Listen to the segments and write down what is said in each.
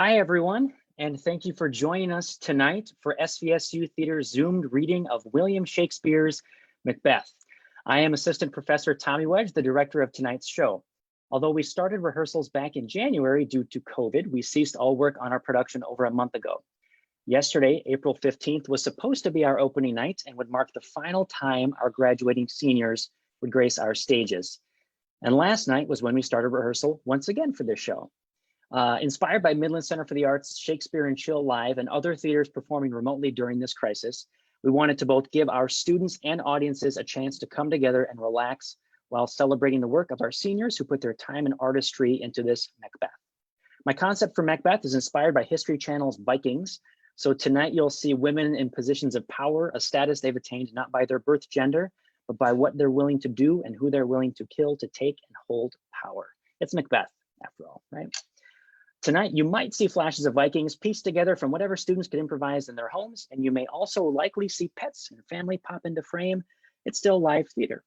Hi, everyone, and thank you for joining us tonight for SVSU Theater's Zoomed reading of William Shakespeare's Macbeth. I am Assistant Professor Tommy Wedge, the director of tonight's show. Although we started rehearsals back in January due to COVID, we ceased all work on our production over a month ago. Yesterday, April 15th, was supposed to be our opening night and would mark the final time our graduating seniors would grace our stages. And last night was when we started rehearsal once again for this show. Inspired by Midland Center for the Arts, Shakespeare and Chill Live, and other theaters performing remotely during this crisis, we wanted to both give our students and audiences a chance to come together and relax while celebrating the work of our seniors who put their time and artistry into this Macbeth. My concept for Macbeth is inspired by History Channel's Vikings. So tonight you'll see women in positions of power, a status they've attained not by their birth gender, but by what they're willing to do and who they're willing to kill to take and hold power. It's Macbeth, after all, right? Tonight, you might see flashes of Vikings pieced together from whatever students could improvise in their homes, and you may also likely see pets and family pop into frame. It's still live theater.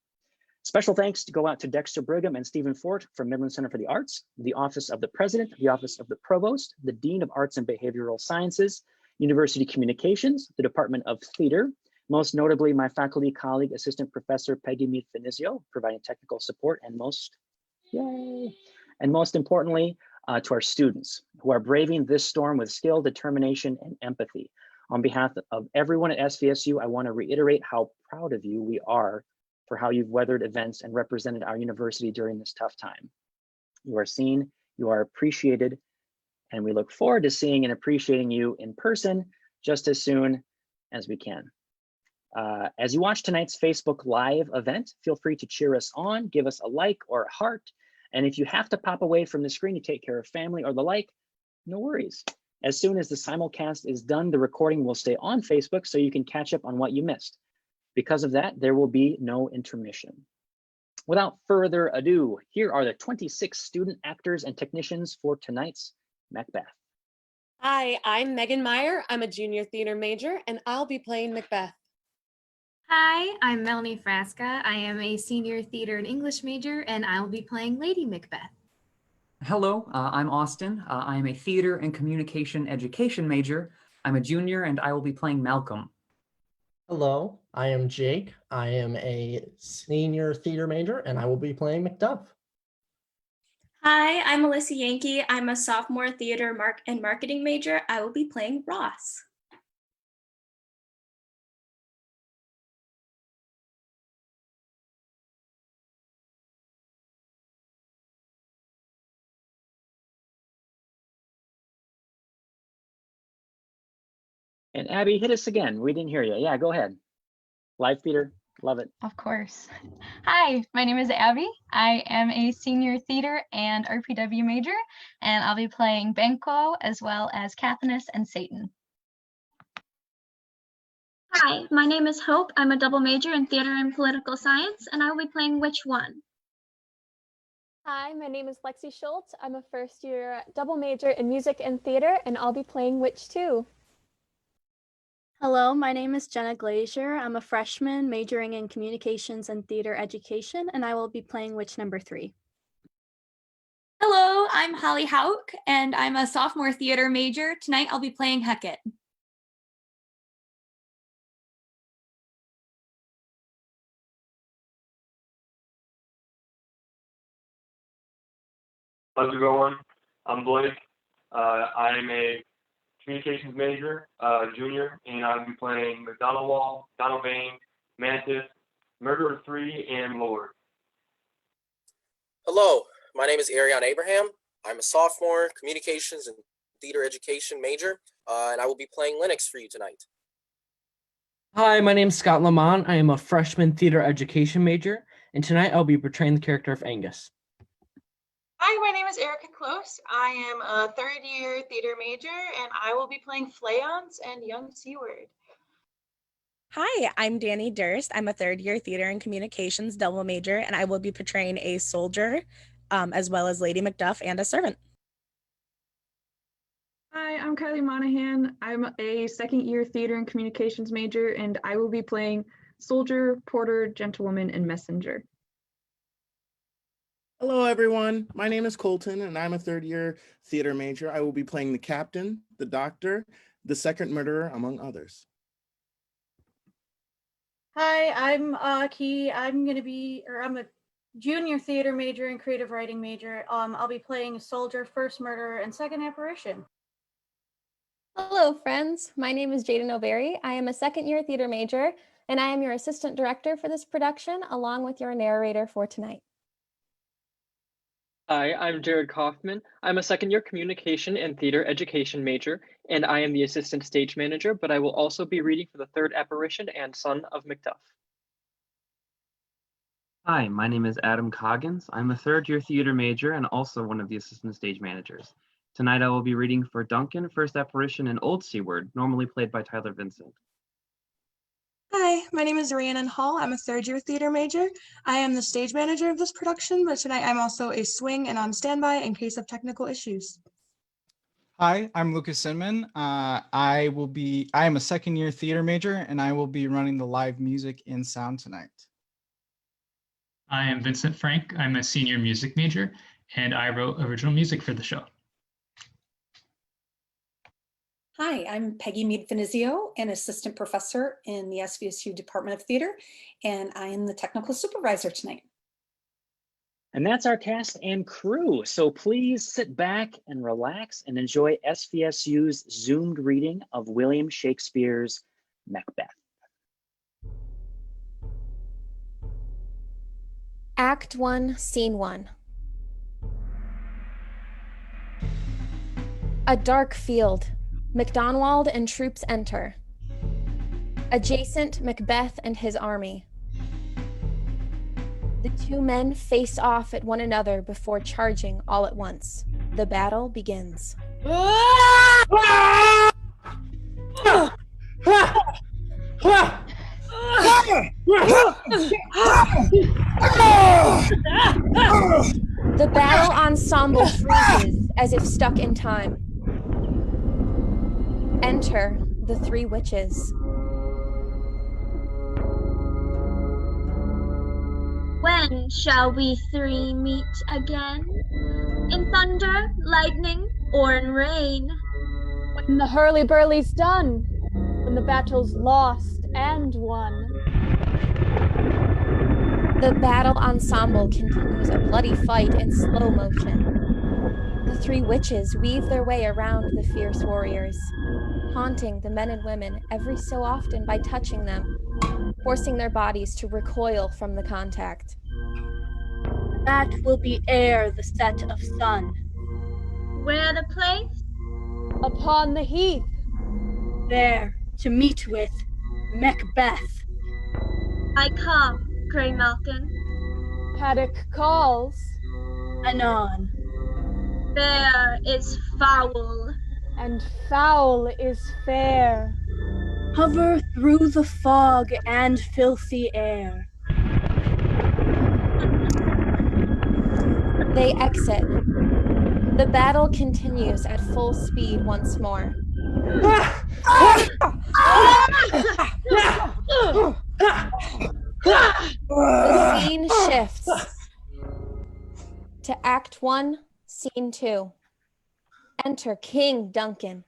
Special thanks to go out to Dexter Brigham and Stephen Fort from Midland Center for the Arts, the Office of the President, the Office of the Provost, the Dean of Arts and Behavioral Sciences, University Communications, the Department of Theater, most notably my faculty colleague, Assistant Professor Peggy Mead-Finizio, providing technical support, and most importantly, to our students who are braving this storm with skill, determination, and empathy. On behalf of everyone at SVSU, I want to reiterate how proud of you we are for how you've weathered events and represented our university during this tough time. You are seen, you are appreciated, and we look forward to seeing and appreciating you in person just as soon as we can. As you watch tonight's Facebook Live event, feel free to cheer us on, give us a like or a heart. And if you have to pop away from the screen to take care of family or the like, no worries. As soon as the simulcast is done, the recording will stay on Facebook so you can catch up on what you missed. Because of that, there will be no intermission. Without further ado, here are the 26 student actors and technicians for tonight's Macbeth. Hi, I'm Megan Meyer. I'm a junior theater major, and I'll be playing Macbeth. Hi, I'm Melanie Frasca. I am a senior theater and English major, and I will be playing Lady Macbeth. Hello, I'm Austin. I am a theater and communication education major. I'm a junior, and I will be playing Malcolm. Hello, I am Jake. I am a senior theater major, and I will be playing Macduff. Hi, I'm Melissa Yankee. I'm a sophomore theater and marketing major. I will be playing Ross. And Abby, hit us again. We didn't hear you. Yeah, go ahead. Live theater, love it. Of course. Hi, my name is Abby. I am a senior theater and RPW major, and I'll be playing Banquo as well as Caithness and Satan. Hi, my name is Hope. I'm a double major in theater and political science, and I will be playing Which One? Hi, my name is Lexi Schultz. I'm a first year double major in music and theater, and I'll be playing Witch 2. Hello, my name is Jenna Glazier. I'm a freshman majoring in communications and theater education, and I will be playing Witch number 3. Hello, I'm Holly Hauk, and I'm a sophomore theater major. Tonight I'll be playing Hecate. How's it going? I'm Blake. I'm a communications major, junior, and I'll be playing McDonald Wall, Donald Vane, Mantis, Murderer 3, and Lord. Hello, my name is Arion Abraham. I'm a sophomore communications and theater education major, and I will be playing Linux for you tonight. Hi, my name is Scott Lamont. I am a freshman theater education major, and tonight I'll be portraying the character of Angus. Hi, my name is Erica Close. I am a third-year theater major, and I will be playing Flayons and Young Seward. Hi, I'm Danny Durst. I'm a third-year theater and communications double major, and I will be portraying a soldier, as well as Lady Macduff and a servant. Hi, I'm Kylie Monahan. I'm a second-year theater and communications major, and I will be playing soldier, porter, gentlewoman, and messenger. Hello, everyone. My name is Colton, and I'm a third-year theater major. I will be playing the captain, the doctor, the second murderer, among others. Hi, I'm Key. I'm a junior theater major and creative writing major. I'll be playing soldier, first murderer, and second apparition. Hello, friends. My name is Jaden O'Berry. I am a second-year theater major, and I am your assistant director for this production, along with your narrator for tonight. Hi, I'm Jared Kaufman. I'm a second-year communication and theater education major, and I am the assistant stage manager, but I will also be reading for the third apparition and son of Macduff. Hi, my name is Adam Coggins. I'm a third-year theater major and also one of the assistant stage managers. Tonight I will be reading for Duncan, first apparition, and Old Seaward, normally played by Tyler Vincent. Hi, my name is Rhiannon Hall. I'm a third-year theater major. I am the stage manager of this production, but tonight I'm also a swing and on standby in case of technical issues. Hi, I'm Lucas Sinman. I am a second-year theater major, and I will be running the live music and sound tonight. I am Vincent Frank. I'm a senior music major, and I wrote original music for the show. Hi, I'm Peggy Meade-Finizio, an assistant professor in the SVSU Department of Theater, and I am the technical supervisor tonight. And that's our cast and crew. So please sit back and relax and enjoy SVSU's zoomed reading of William Shakespeare's Macbeth. Act 1, Scene 1. A dark field. MacDonald and troops enter. Adjacent, Macbeth and his army. The two men face off at one another before charging all at once. The battle begins. The battle ensemble freezes as if stuck in time. Enter the three witches. When shall we three meet again? In thunder, lightning, or in rain? When the hurly-burly's done, when the battle's lost and won. The battle ensemble continues a bloody fight in slow motion. The three witches weave their way around the fierce warriors, haunting the men and women every so often by touching them, forcing their bodies to recoil from the contact. That will be ere the set of sun. Where the place? Upon the heath. There, to meet with Macbeth. I come, Grey Malkin. Paddock calls. Anon. Fair is foul. And foul is fair. Hover through the fog and filthy air. They exit. The battle continues at full speed once more. The scene shifts to Act 1, Scene 2. Enter King Duncan,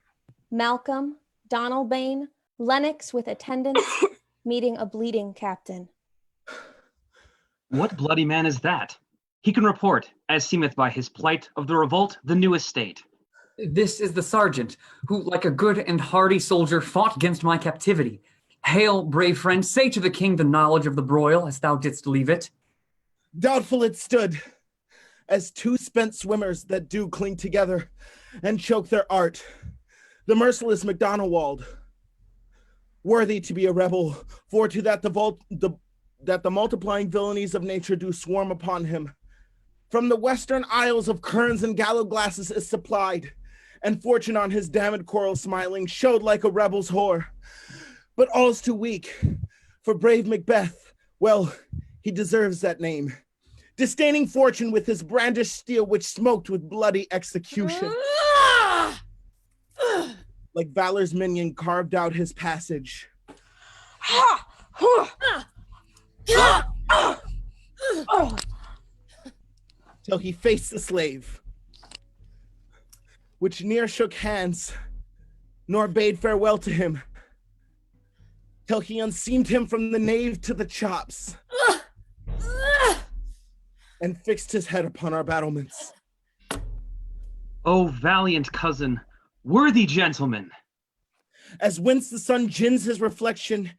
Malcolm, Donalbain, Lennox with attendants, meeting a bleeding captain. What bloody man is that? He can report, as seemeth by his plight, of the revolt, the new estate. This is the sergeant, who, like a good and hardy soldier, fought against my captivity. Hail, brave friend, say to the king the knowledge of the broil, as thou didst leave it. Doubtful it stood, as two spent swimmers that do cling together and choke their art. The merciless MacDonald, worthy to be a rebel, for to that the multiplying villainies of nature do swarm upon him. From the western isles of kerns and gallow glasses is supplied, and fortune on his damned coral smiling showed like a rebel's whore. But all's too weak, for brave Macbeth, well, he deserves that name, disdaining fortune with his brandished steel which smoked with bloody execution. Like valor's minion carved out his passage. till he faced the slave, which ne'er shook hands, nor bade farewell to him, till he unseamed him from the nave to the chops, and fixed his head upon our battlements. O valiant cousin, worthy gentleman! As whence the sun gins his reflection,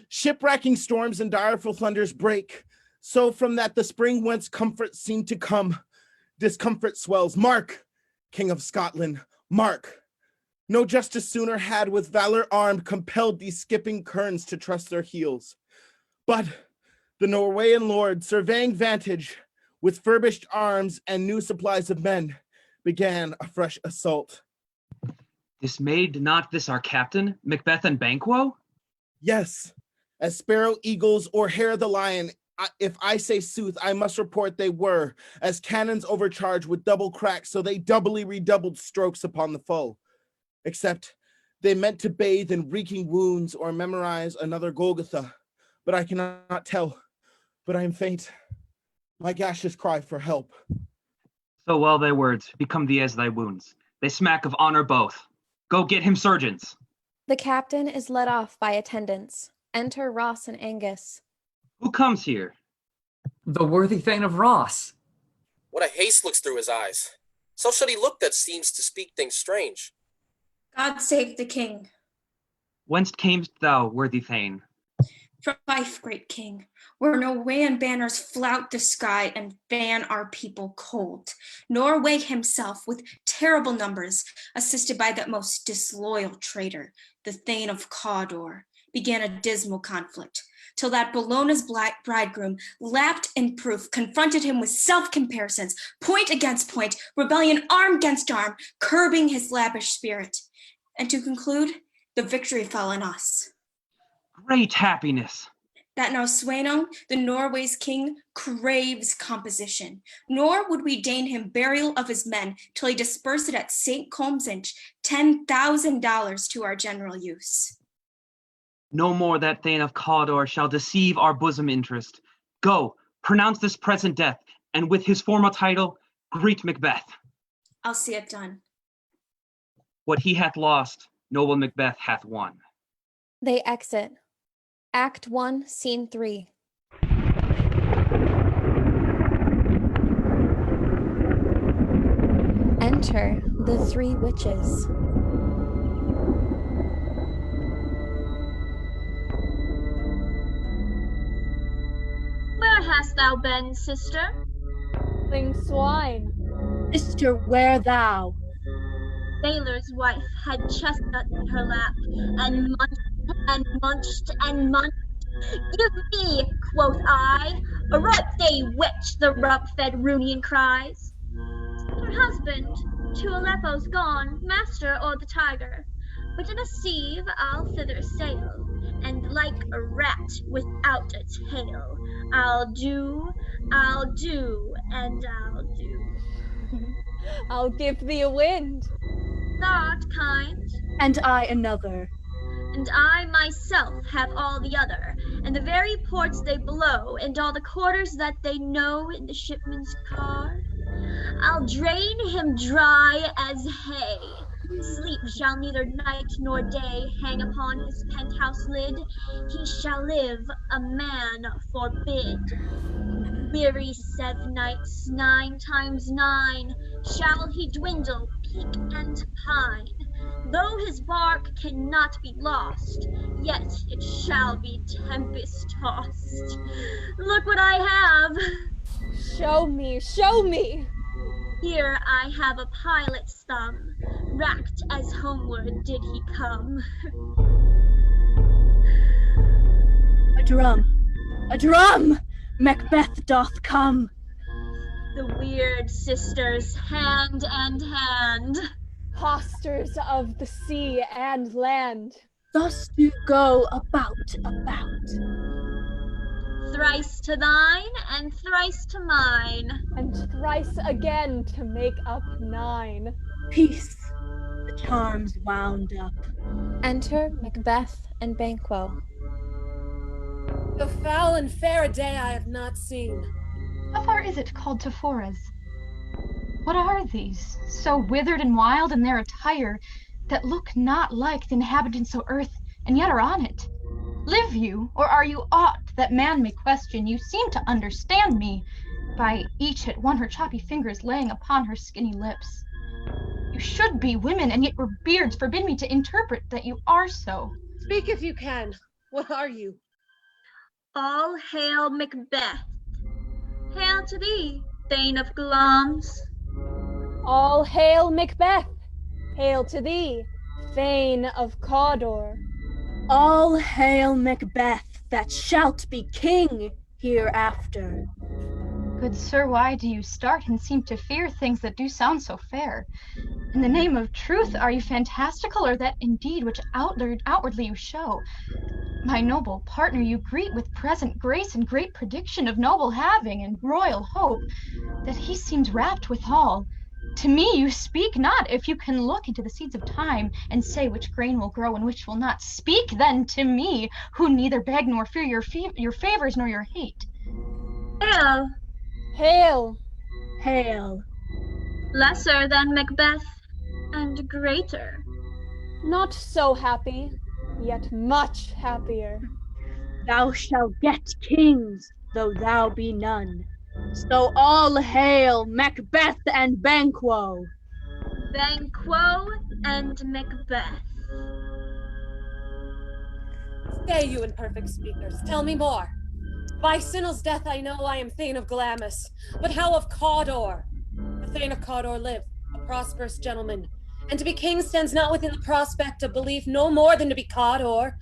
shipwracking storms and direful thunders break, so from that the spring whence comfort seemed to come, discomfort swells. Mark, King of Scotland, mark! No justice sooner had with valor armed compelled these skipping kerns to trust their heels. But the Norwegian lord, surveying vantage, with furbished arms and new supplies of men, began a fresh assault. Dismayed not this our captain, Macbeth and Banquo? Yes, as sparrow eagles or hare the lion, if I say sooth, I must report they were, as cannons overcharged with double cracks, so they doubly redoubled strokes upon the foe. Except they meant to bathe in reeking wounds or memorize another Golgotha, but I cannot tell, but I am faint. My gashes cry for help. So well thy words become thee as thy wounds. They smack of honor both. Go get him surgeons. The captain is led off by attendants. Enter Ross and Angus. Who comes here? The worthy Thane of Ross. What a haste looks through his eyes. So should he look that seems to speak things strange. God save the king. Whence camest thou, worthy Thane? From Fife, great king, where Norwegian banners flout the sky and fan our people cold. Norway himself, with terrible numbers, assisted by that most disloyal traitor, the Thane of Cawdor, began a dismal conflict, till that Bellona's bridegroom, lapped in proof, confronted him with self-comparisons, point against point, rebellion arm against arm, curbing his lavish spirit. And to conclude, the victory fell on us. Great happiness. That now Sweno, the Norway's king, craves composition, nor would we deign him burial of his men till he dispersed it at St. Colmsinch, $10,000 to our general use. No more that Thane of Cawdor shall deceive our bosom interest. Go, pronounce this present death, and with his former title, greet Macbeth. I'll see it done. What he hath lost, noble Macbeth hath won. They exit. Act 1, Scene 3. Enter the three witches. Where hast thou been, sister? Ling swine. Sister, where thou? Sailor's wife had chestnut in her lap, and munched and munched and munched. Give me, quoth I, a right day witch, the rough-fed Runian cries. Her husband to Aleppo's gone, master o'er the Tiger, but in a sieve I'll thither sail, and like a rat without a tail, I'll do, and I'll do. I'll give thee a wind. Thou art kind. And I another. And I myself have all the other, and the very ports they blow, and all the quarters that they know in the shipman's car. I'll drain him dry as hay. Sleep shall neither night nor day hang upon his penthouse lid. He shall live a man forbid. Weary 7 nights, 9 times 9, shall he dwindle, peak and pine. Though his bark cannot be lost, yet it shall be tempest-tossed. Look what I have! Show me, show me! Here I have a pilot's thumb, racked as homeward did he come. A drum! A drum! Macbeth doth come! The weird sisters, hand and hand. Hosters of the sea and land. Thus do go about. Thrice to thine, and thrice to mine. And thrice again to make up 9. Peace, the charms wound up. Enter Macbeth and Banquo. So foul and fair a day I have not seen. How far is it called to Forres? What are these, so withered and wild in their attire, that look not like the inhabitants of earth, and yet are on it? Live you, or are you aught that man may question? You seem to understand me, by each at one her choppy fingers laying upon her skinny lips. You should be women, and yet your beards forbid me to interpret that you are so. Speak if you can. What are you? All hail Macbeth. Hail to thee, Thane of Glamis. All hail Macbeth. Hail to thee, Thane of Cawdor. All hail Macbeth, that shalt be king hereafter. Good sir, why do you start and seem to fear things that do sound so fair? In the name of truth, are you fantastical, or that indeed which outwardly you show? My noble partner you greet with present grace and great prediction of noble having and royal hope, that he seems rapt withal. To me you speak not, if you can look into the seeds of time and say which grain will grow and which will not. Speak then to me, who neither beg nor fear your favors nor your hate. Hail. Hail. Hail. Lesser than Macbeth, and greater. Not so happy, yet much happier. Thou shalt get kings, though thou be none. So all hail Macbeth and Banquo. Banquo and Macbeth. Stay, you imperfect speakers. Tell me more. By Sinel's death I know I am Thane of Glamis, but how of Cawdor? The Thane of Cawdor lived, a prosperous gentleman, and to be king stands not within the prospect of belief no more than to be Cawdor.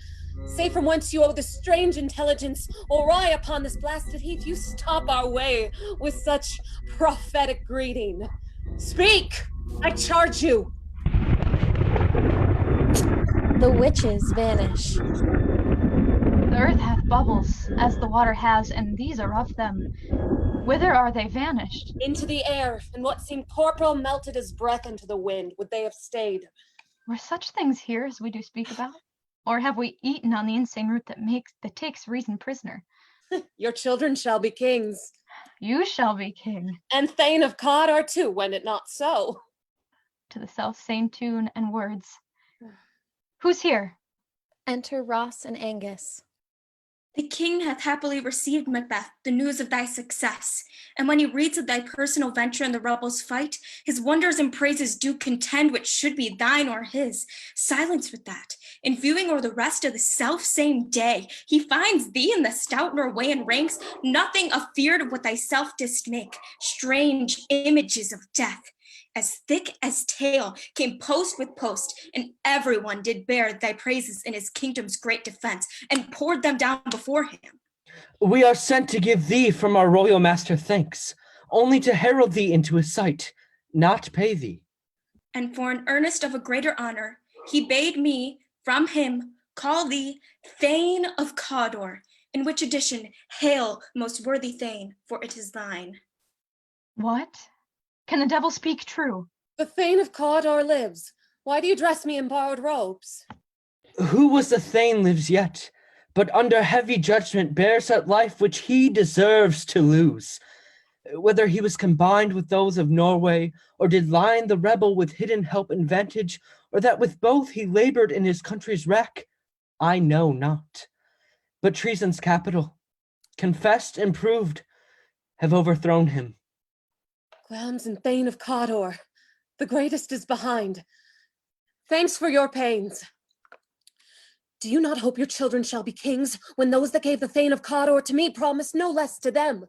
Say from whence you owe this strange intelligence, or why upon this blasted heath you stop our way with such prophetic greeting. Speak, I charge you. The witches vanish. The earth hath bubbles, as the water has, and these are of them. Whither are they vanished? Into the air, and what seemed corporal melted as breath into the wind, would they have stayed. Were such things here as we do speak about? Or have we eaten on the insane root that takes reason prisoner? Your children shall be kings. You shall be king. And Thane of Cawdor too, when it not so. To the self-same tune and words. Who's here? Enter Ross and Angus. The king hath happily received, Macbeth, the news of thy success. And when he reads of thy personal venture in the rebels' fight, his wonders and praises do contend which should be thine or his. Silence with that. In viewing o'er the rest of the self-same day, he finds thee in the stout Norwegian ranks, nothing afeard of what thyself didst make, strange images of death. As thick as tale came post with post, and everyone did bear thy praises in his kingdom's great defense, and poured them down before him. We are sent to give thee from our royal master thanks, only to herald thee into his sight, not pay thee. And for an earnest of a greater honor, he bade me, from him, call thee Thane of Cawdor, in which addition, hail, most worthy Thane, for it is thine. What? Can the devil speak true? The Thane of Cawdor lives. Why do you dress me in borrowed robes? Who was the Thane lives yet, but under heavy judgment bears that life which he deserves to lose. Whether he was combined with those of Norway, or did line the rebel with hidden help and vantage, or that with both he labored in his country's wreck, I know not. But treason's capital, confessed and proved, have overthrown him. Glamis and Thane of Cawdor, the greatest is behind. Thanks for your pains. Do you not hope your children shall be kings, when those that gave the Thane of Cawdor to me promised no less to them?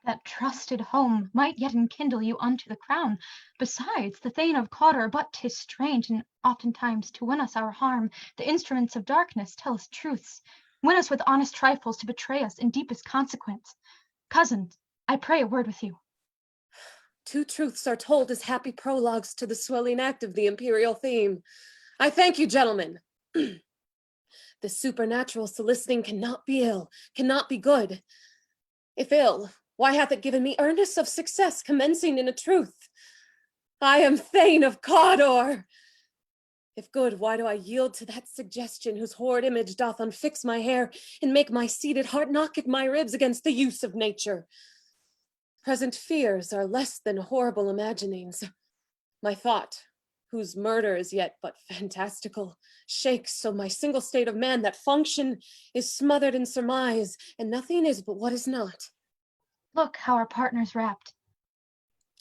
That trusted home might yet enkindle you unto the crown. Besides, the Thane of Cawdor, but 'tis strange, and oftentimes to win us our harm, the instruments of darkness tell us truths, win us with honest trifles to betray us in deepest consequence. Cousin, I pray a word with you. Two truths are told as happy prologues to the swelling act of the imperial theme. I thank you, gentlemen. The supernatural soliciting cannot be ill, cannot be good. If ill, why hath it given me earnest of success commencing in a truth? I am Thane of Cawdor. If good, why do I yield to that suggestion whose horrid image doth unfix my hair and make my seated heart knock at my ribs against the use of nature? Present fears are less than horrible imaginings. My thought, whose murder is yet but fantastical, shakes so my single state of man that function is smothered in surmise, and nothing is but what is not. Look how our partner's wrapped.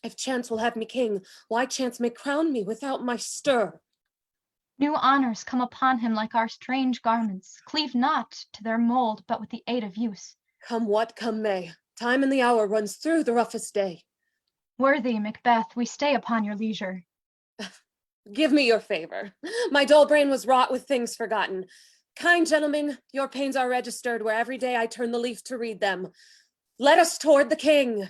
If chance will have me king, why chance may crown me without my stir. New honors come upon him like our strange garments, cleave not to their mold, but with the aid of use. Come what come may, time and the hour runs through the roughest day. Worthy Macbeth, we stay upon your leisure. Give me your favor. My dull brain was wrought with things forgotten. Kind gentlemen, your pains are registered where every day I turn the leaf to read them. Let us toward the king.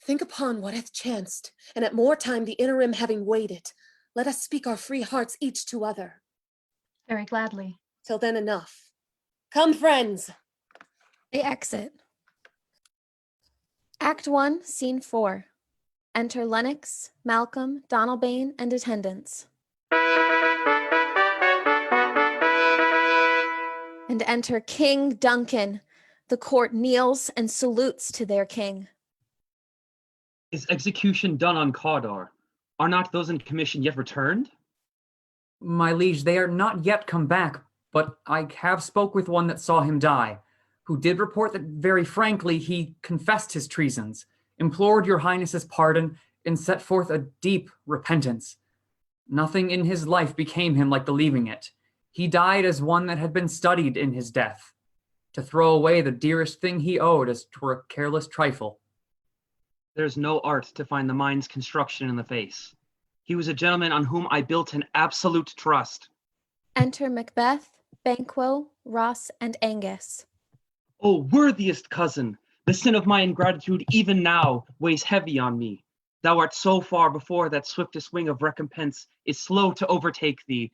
Think upon what hath chanced, and at more time the interim having waited, let us speak our free hearts each to other. Very gladly. Till then enough. Come, friends. They exit. Act 1, Scene 4. Enter Lennox, Malcolm, Donalbain, and attendants. And enter King Duncan. The court kneels and salutes to their king. Is execution done on Cawdor? Are not those in commission yet returned? My liege, they are not yet come back, but I have spoke with one that saw him die, who did report that very frankly he confessed his treasons, implored your highness's pardon, and set forth a deep repentance. Nothing in his life became him like the leaving it. He died as one that had been studied in his death, to throw away the dearest thing he owed as 'twere a careless trifle. There's no art to find the mind's construction in the face. He was a gentleman on whom I built an absolute trust. Enter Macbeth, Banquo, Ross, and Angus. O worthiest cousin, the sin of my ingratitude even now weighs heavy on me. Thou art so far before that swiftest wing of recompense is slow to overtake thee.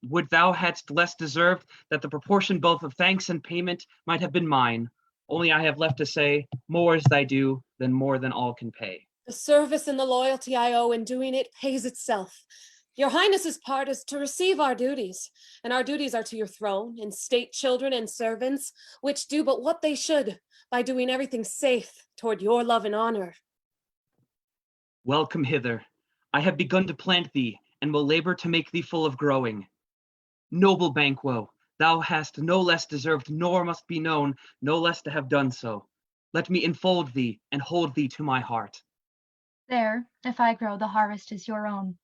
Would thou hadst less deserved that the proportion both of thanks and payment might have been mine. Only I have left to say, more is thy due than more than all can pay. The service and the loyalty I owe in doing it pays itself. Your highness's part is to receive our duties, and our duties are to your throne, and state children and servants, which do but what they should by doing everything safe toward your love and honor. Welcome hither. I have begun to plant thee, and will labor to make thee full of growing. Noble Banquo, thou hast no less deserved, nor must be known, no less to have done so. Let me enfold thee and hold thee to my heart. There, if I grow, the harvest is your own.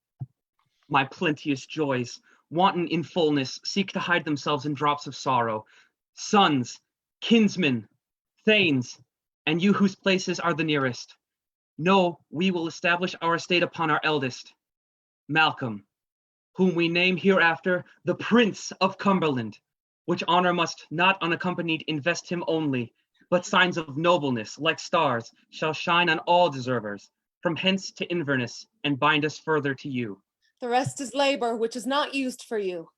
My plenteous joys, wanton in fullness, seek to hide themselves in drops of sorrow. Sons, kinsmen, thanes, and you whose places are the nearest, know we will establish our estate upon our eldest, Malcolm, whom we name hereafter the Prince of Cumberland, which honor must not unaccompanied invest him only, but signs of nobleness, like stars, shall shine on all deservers, from hence to Inverness, and bind us further to you. The rest is labor, which is not used for you.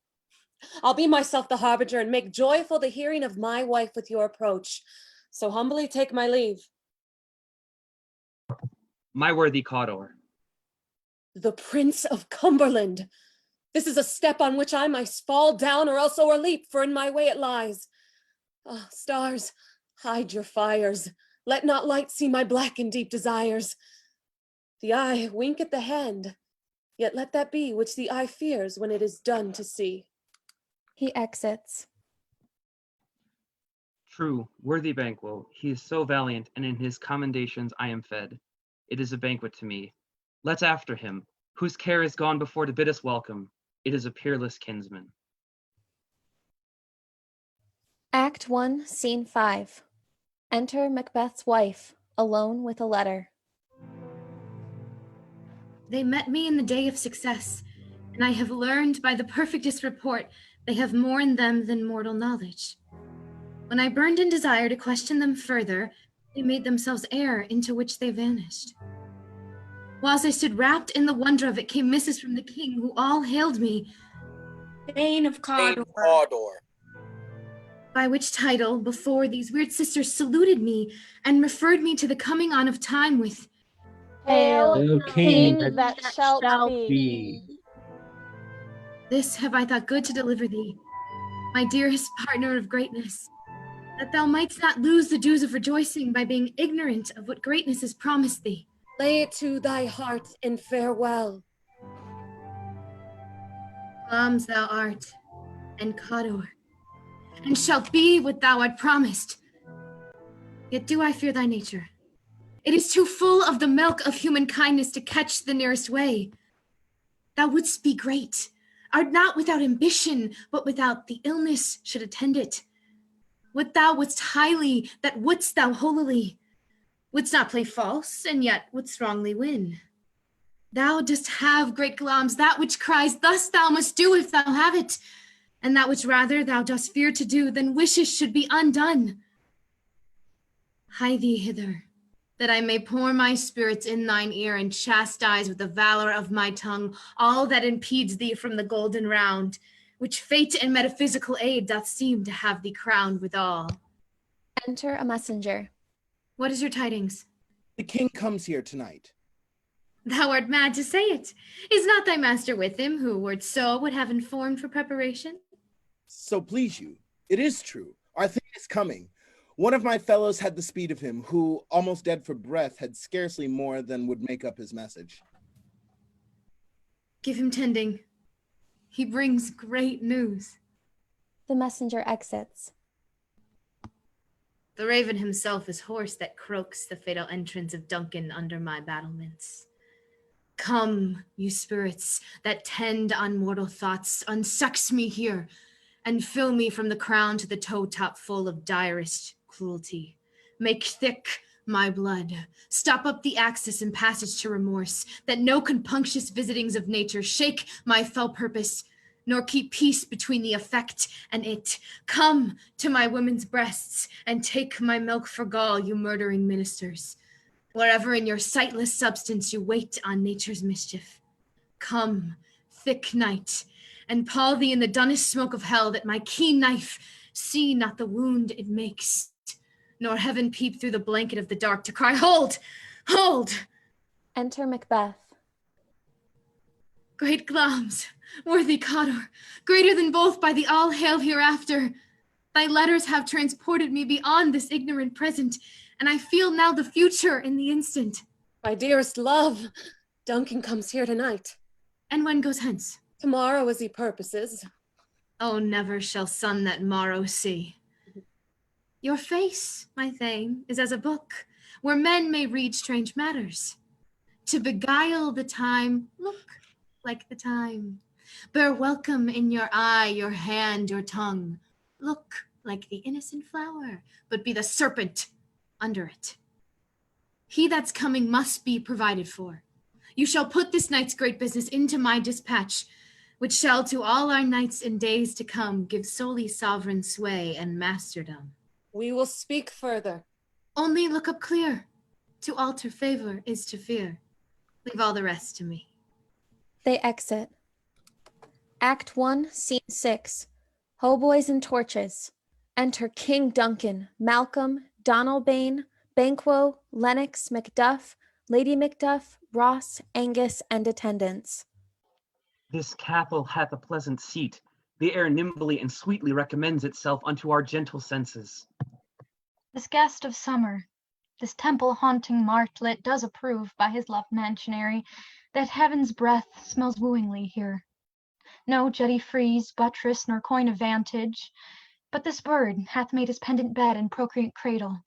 I'll be myself the harbinger and make joyful the hearing of my wife with your approach. So humbly take my leave. My worthy Cawdor. The Prince of Cumberland. This is a step on which I must fall down or else o'erleap, for in my way it lies. Ah, stars, hide your fires. Let not light see my black and deep desires. The eye wink at the hand, yet let that be which the eye fears when it is done to see. He exits. True, worthy Banquo, he is so valiant, and in his commendations I am fed. It is a banquet to me. Let's after him, whose care is gone before to bid us welcome. It is a peerless kinsman. Act 1, Scene 5. Enter Macbeth's wife, alone with a letter. They met me in the day of success, and I have learned by the perfectest report they have more in them than mortal knowledge. When I burned in desire to question them further, they made themselves air into which they vanished. Whilst I stood wrapped in the wonder of it, came misses from the king, who all hailed me Thane of Cawdor. By which title, before these weird sisters saluted me and referred me to the coming on of time with Hail, King that shalt be. This have I thought good to deliver thee, my dearest partner of greatness. that thou mightst not lose the dues of rejoicing by being ignorant of what greatness is promised thee. Lay it to thy heart in farewell. Glamis thou art, and Cawdor, and shalt be what thou art promised. Yet do I fear thy nature. It is too full of the milk of human kindness to catch the nearest way. Thou wouldst be great, art not without ambition, but without the illness should attend it. What thou wouldst highly, that wouldst thou holily. Wouldst not play false, and yet wouldst wrongly win. Thou dost have, great Glamis, that which cries, thus thou must do if thou have it, and that which rather thou dost fear to do than wishes should be undone. Hie thee hither, that I may pour my spirits in thine ear and chastise with the valor of my tongue all that impedes thee from the golden round, which fate and metaphysical aid doth seem to have thee crowned withal. Enter a messenger. What is your tidings? The king comes here tonight. Thou art mad to say it. Is not thy master with him, who, wert so, would have informed for preparation? So please you, it is true. Our thing is coming. One of my fellows had the speed of him, who, almost dead for breath, had scarcely more than would make up his message. Give him tending. He brings great news. The messenger exits. The raven himself is hoarse that croaks the fatal entrance of Duncan under my battlements. Come, you spirits that tend on mortal thoughts, unsex me here, and fill me from the crown to the toe top full of direst cruelty. Make thick my blood, stop up the access and passage to remorse, that no compunctious visitings of nature shake my fell purpose, nor keep peace between the effect and it. Come to my women's breasts, and take my milk for gall, you murdering ministers. Wherever in your sightless substance you wait on nature's mischief. Come, thick night, and pall thee in the dunnest smoke of hell, that my keen knife see not the wound it makes, nor heaven peep through the blanket of the dark to cry, hold, hold! Enter Macbeth. Great Glamis, worthy Cawdor, greater than both by the all-hail hereafter. Thy letters have transported me beyond this ignorant present, and I feel now the future in the instant. My dearest love, Duncan comes here tonight. And when goes hence? Tomorrow as he purposes. Oh, never shall sun that morrow see. Your face, my thane, is as a book, where men may read strange matters. To beguile the time, look like the time. Bear welcome in your eye, your hand, your tongue. Look like the innocent flower, but be the serpent under it. He that's coming must be provided for. You shall put this night's great business into my dispatch, which shall to all our nights and days to come give solely sovereign sway and masterdom. We will speak further. Only look up clear. To alter favor is to fear. Leave all the rest to me. They exit. Act 1, Scene 6. Hautboys and torches. Enter King Duncan, Malcolm, Donalbain, Banquo, Lennox, Macduff, Lady Macduff, Ross, Angus, and attendants. This castle hath a pleasant seat. The air nimbly and sweetly recommends itself unto our gentle senses. This guest of summer, this temple-haunting martlet, does approve by his loved mansionary that heaven's breath smells wooingly here. No jetty frieze, buttress, nor coign of vantage, but this bird hath made his pendant bed and procreant cradle,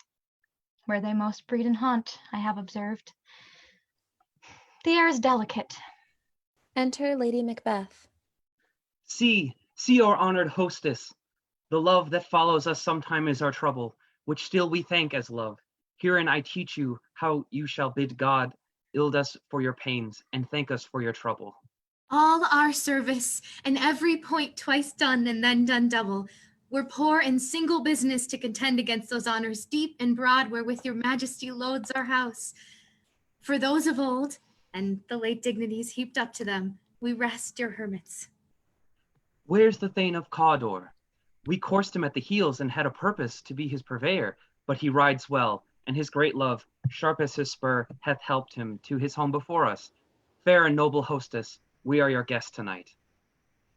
where they most breed and haunt, I have observed. The air is delicate. Enter Lady Macbeth. See our honored hostess. The love that follows us sometime is our trouble, which still we thank as love. Herein I teach you how you shall bid God ild us for your pains, and thank us for your trouble. All our service, and every point twice done and then done double, we're poor and single business to contend against those honors deep and broad wherewith your majesty loads our house. For those of old, and the late dignities heaped up to them, we rest your hermits. Where's the Thane of Cawdor? We coursed him at the heels and had a purpose to be his purveyor, but he rides well, and his great love, sharp as his spur, hath helped him to his home before us. Fair and noble hostess, we are your guests tonight.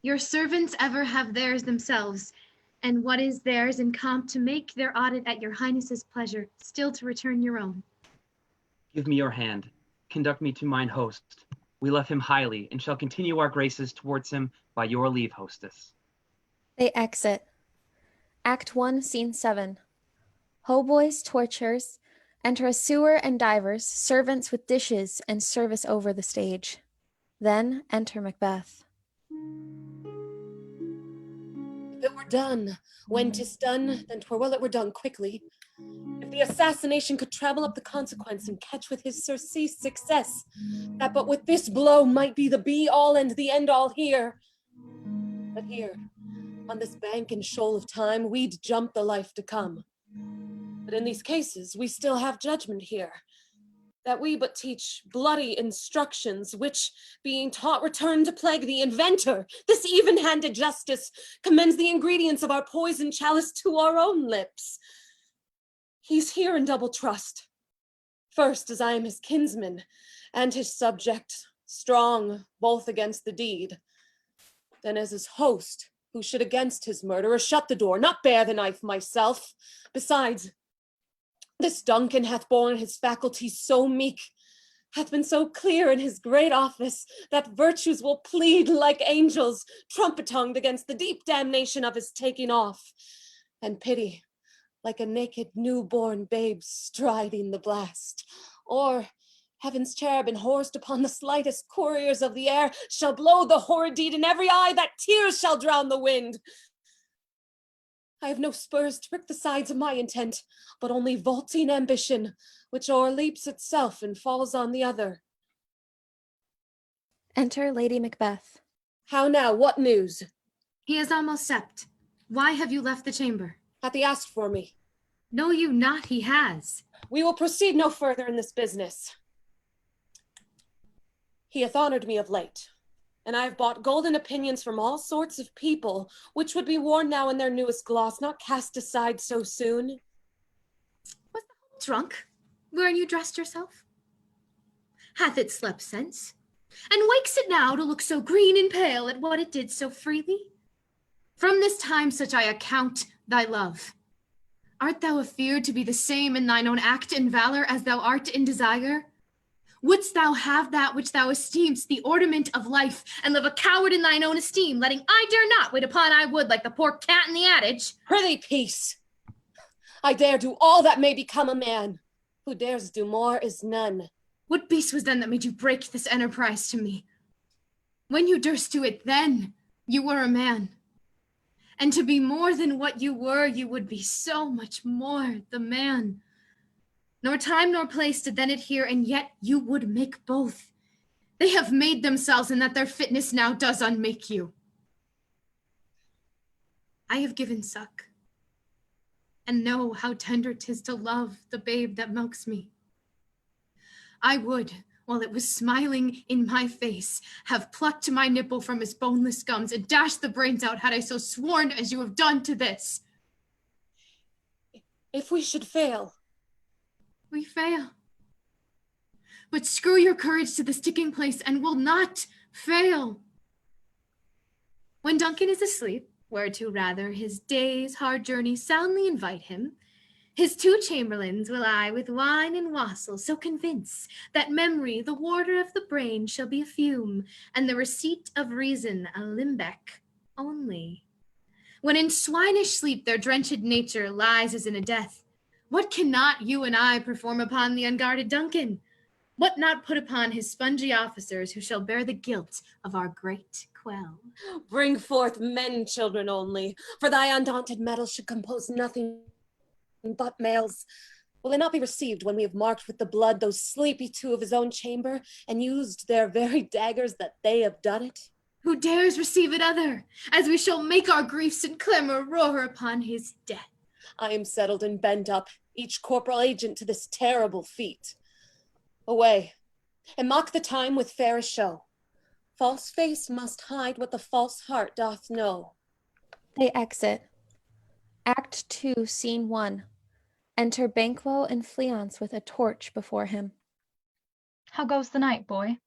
Your servants ever have theirs themselves, and what is theirs in comp to make their audit at your highness's pleasure, still to return your own. Give me your hand. Conduct me to mine host. We love him highly, and shall continue our graces towards him by your leave, hostess. They exit. Act 1, Scene 7. Hoboys, torturers, enter a sewer and divers, servants with dishes, and service over the stage. Then enter Macbeth. If it were done, when 'tis done, then 'twere well it were done quickly. If the assassination could travel up the consequence and catch with his surcease success, that but with this blow might be the be-all and the end-all here. But here, on this bank and shoal of time, we'd jump the life to come. But in these cases, we still have judgment here, that we but teach bloody instructions, which, being taught, return to plague the inventor. This even-handed justice commends the ingredients of our poison chalice to our own lips. He's here in double trust. First, as I am his kinsman and his subject, strong both against the deed. Then as his host, who should against his murderer shut the door, not bear the knife myself. Besides, this Duncan hath borne his faculties so meek, hath been so clear in his great office, that virtues will plead like angels, trumpet-tongued against the deep damnation of his taking off, and pity, like a naked newborn babe striding the blast, or heaven's cherubim horsed upon the slightest couriers of the air shall blow the horrid deed in every eye, that tears shall drown the wind. I have no spurs to prick the sides of my intent, but only vaulting ambition, which o'erleaps itself and falls on the other. Enter Lady Macbeth. How now, what news? He is almost sept. Why have you left the chamber? Hath he asked for me? Know you not he has. We will proceed no further in this business. He hath honored me of late, and I have bought golden opinions from all sorts of people, which would be worn now in their newest gloss, not cast aside so soon. Was the whole drunk, wherein you dressed yourself? Hath it slept since? And wakes it now to look so green and pale at what it did so freely? From this time such I account thy love. Art thou afeard to be the same in thine own act and valor as thou art in desire? Wouldst thou have that which thou esteem'st the ornament of life, and live a coward in thine own esteem, letting I dare not wait upon I would like the poor cat in the adage? Prithee, peace. I dare do all that may become a man. Who dares do more is none. What beast was then that made you break this enterprise to me? When you durst do it then, you were a man. And to be more than what you were, you would be so much more the man. Nor time nor place did then adhere, and yet you would make both. They have made themselves, and that their fitness now does unmake you. I have given suck, and know how tender 'tis to love the babe that milks me. I would, while it was smiling in my face, have plucked my nipple from his boneless gums and dashed the brains out had I so sworn as you have done to this. If we should fail. We fail. But screw your courage to the sticking place and will not fail. When Duncan is asleep, whereto rather his day's hard journey soundly invite him, his two chamberlains will I with wine and wassail so convince that memory, the warder of the brain, shall be a fume, and the receipt of reason a limbeck only. When in swinish sleep their drenched nature lies as in a death, what cannot you and I perform upon the unguarded Duncan? What not put upon his spongy officers who shall bear the guilt of our great quell? Bring forth men, children only, for thy undaunted mettle should compose nothing but males. Will it not be received when we have marked with the blood those sleepy two of his own chamber, and used their very daggers that they have done it? Who dares receive it other, as we shall make our griefs and clamor roar upon his death? I am settled and bent up, each corporal agent to this terrible feat. Away, and mock the time with fairest show. False face must hide what the false heart doth know. They exit. Act 2, Scene 1. Enter Banquo and Fleance with a torch before him. How goes the night, boy?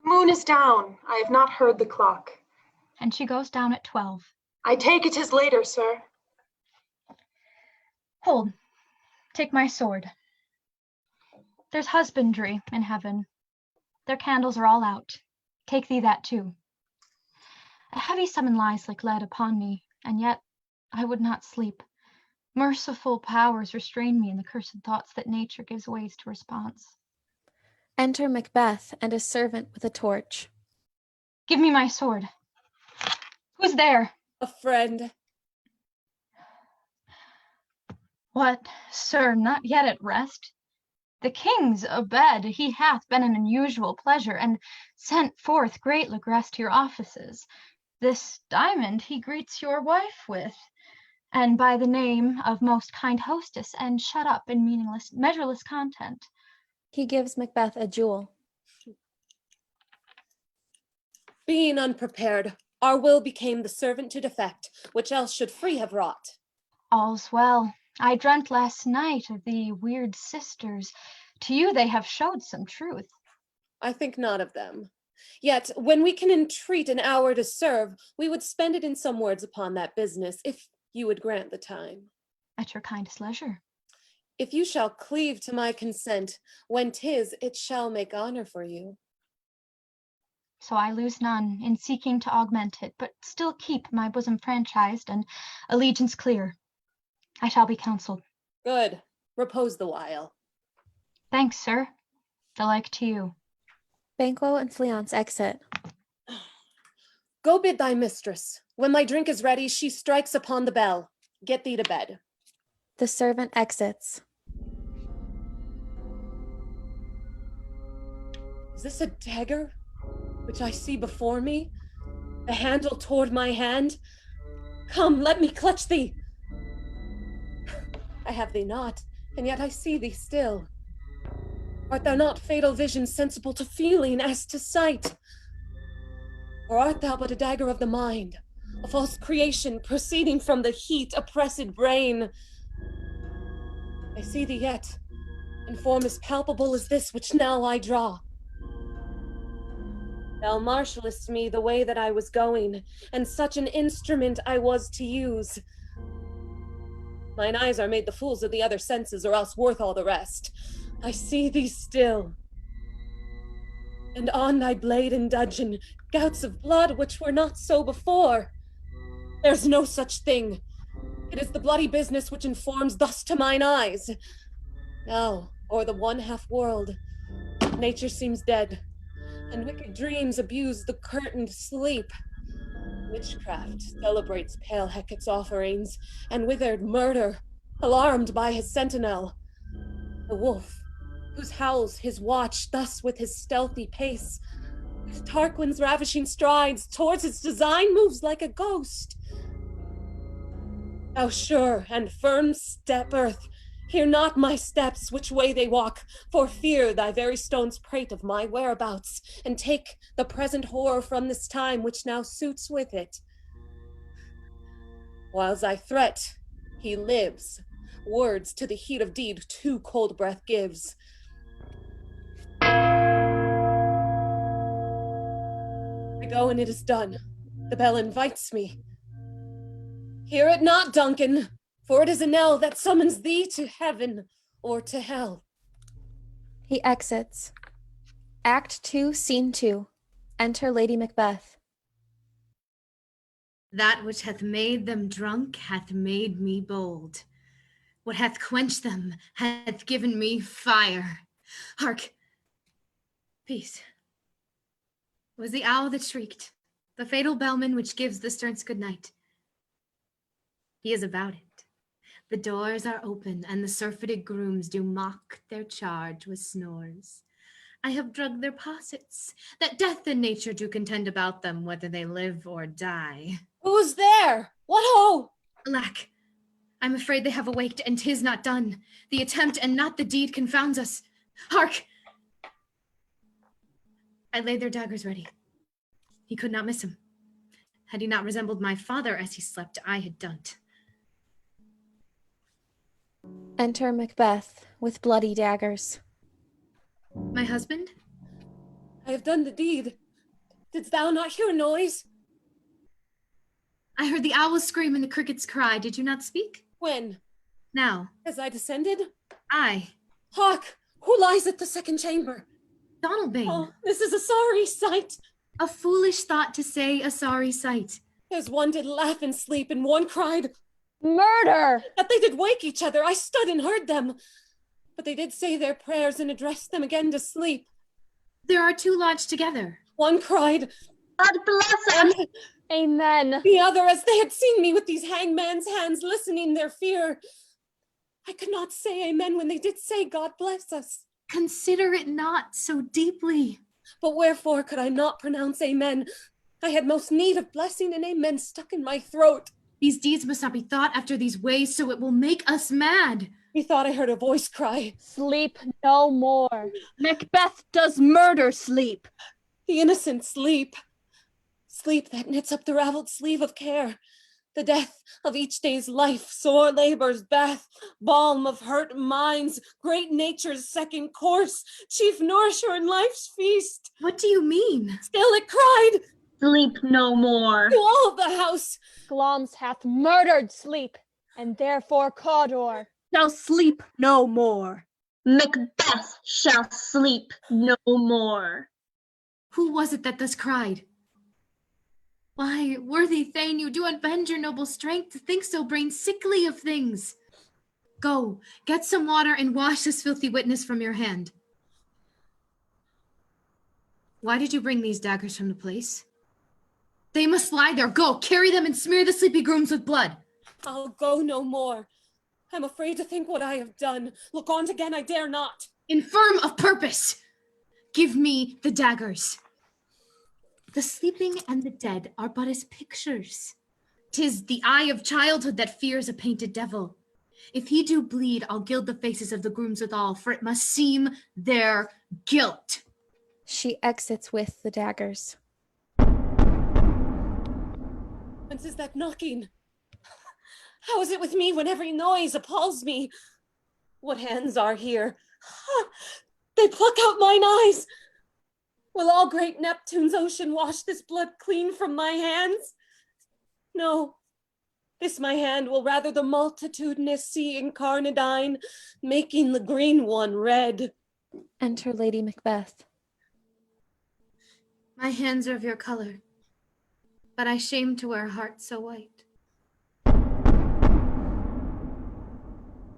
The moon is down. I have not heard the clock. And she goes down at 12. I take it is later, sir. Hold, take my sword. There's husbandry in heaven. Their candles are all out. Take thee that too. A heavy summon lies like lead upon me, and yet I would not sleep. Merciful powers restrain me in the cursed thoughts that nature gives ways to response. Enter Macbeth and a servant with a torch. Give me my sword. Who's there? A friend. What, sir, not yet at rest? The king's abed, he hath been an unusual pleasure, and sent forth great regress to your offices. This diamond he greets your wife with, and by the name of most kind hostess, and shut up in meaningless, measureless content. He gives Macbeth a jewel. Being unprepared, our will became the servant to defect, which else should free have wrought. All's well. I dreamt last night of the weird sisters. To you they have showed some truth. I think not of them. Yet, when we can entreat an hour to serve, we would spend it in some words upon that business, if you would grant the time. At your kindest leisure. If you shall cleave to my consent, when 'tis, it shall make honor for you. So I lose none in seeking to augment it, but still keep my bosom franchised and allegiance clear. I shall be counseled. Good. Repose the while. Thanks, sir. The like to you. Banquo and Fleance exit. Go bid thy mistress. When my drink is ready, she strikes upon the bell. Get thee to bed. The servant exits. Is this a dagger, which I see before me? The handle toward my hand? Come, let me clutch thee. I have thee not, and yet I see thee still. Art thou not fatal vision sensible to feeling as to sight? Or art thou but a dagger of the mind, a false creation proceeding from the heat oppressed brain? I see thee yet, in form as palpable as this which now I draw. Thou marshallest me the way that I was going, and such an instrument I was to use. Mine eyes are made the fools of the other senses, or else worth all the rest. I see thee still. And on thy blade in dudgeon, gouts of blood which were not so before. There's no such thing. It is the bloody business which informs thus to mine eyes. Now, o'er the one half world, nature seems dead, and wicked dreams abuse the curtained sleep. Witchcraft celebrates pale Hecate's offerings, and withered murder, alarmed by his sentinel. The wolf, whose howls his watch, thus with his stealthy pace, with Tarquin's ravishing strides, towards its design moves like a ghost. Thou sure and firm step, earth, hear not my steps, which way they walk, for fear thy very stones prate of my whereabouts, and take the present horror from this time which now suits with it. Whiles I threat, he lives, words to the heat of deed too cold breath gives. I go and it is done. The bell invites me. Hear it not, Duncan, for it is a knell that summons thee to heaven or to hell. He exits. Act 2, Scene 2. Enter Lady Macbeth. That which hath made them drunk hath made me bold. What hath quenched them hath given me fire. Hark! Peace. It was the owl that shrieked, the fatal bellman which gives the sterns good night. He is about it. The doors are open, and the surfeited grooms do mock their charge with snores. I have drugged their possets, that death and nature do contend about them, whether they live or die. Who is there? What ho? Alack, I'm afraid they have awaked, and 'tis not done. The attempt and not the deed confounds us. Hark! I laid their daggers ready. He could not miss him. Had he not resembled my father as he slept, I had done't. Enter Macbeth with bloody daggers. My husband? I have done the deed. Didst thou not hear a noise? I heard the owls scream and the crickets cry. Did you not speak? When? Now, As I descended, hark! Who lies at the second chamber? Donalbain. Oh, this is a sorry sight. A foolish thought to say, a sorry sight. As one did laugh and sleep, and one cried, Murder! That they did wake each other. I stood and heard them. But they did say their prayers and address them again to sleep. There are two lodged together. One cried, God bless us. Amen. The other, as they had seen me with these hangman's hands, listening their fear. I could not say amen when they did say, God bless us. Consider it not so deeply. But wherefore could I not pronounce amen? I had most need of blessing, and amen stuck in my throat. These deeds must not be thought after these ways, so it will make us mad. Methought I heard a voice cry, Sleep no more. Macbeth does murder sleep. The innocent sleep. Sleep that knits up the raveled sleeve of care. The death of each day's life, sore labor's bath, balm of hurt minds, great nature's second course, chief nourisher in life's feast. What do you mean? Still it cried, Sleep no more. to all the house. Glamis hath murdered sleep, and therefore Cawdor Shall sleep no more. Macbeth shall sleep no more. Who was it that thus cried? Why, worthy Thane, you do unbend your noble strength to think so brain sickly of things. Go, get some water and wash this filthy witness from your hand. Why did you bring these daggers from the place? They must lie there. Go, carry them and smear the sleepy grooms with blood. I'll go no more. I'm afraid to think what I have done. Look on't again, I dare not. Infirm of purpose! Give me the daggers. The sleeping and the dead are but as pictures. 'Tis the eye of childhood that fears a painted devil. If he do bleed, I'll gild the faces of the grooms withal, for it must seem their guilt. She exits with the daggers. Whence is that knocking? How is it with me when every noise appalls me? What hands are here? They pluck out mine eyes. Will all great Neptune's ocean wash this blood clean from my hands? No, this my hand will rather the multitudinous sea incarnadine, making the green one red. Enter Lady Macbeth. My hands are of your color, but I shame to wear a heart so white.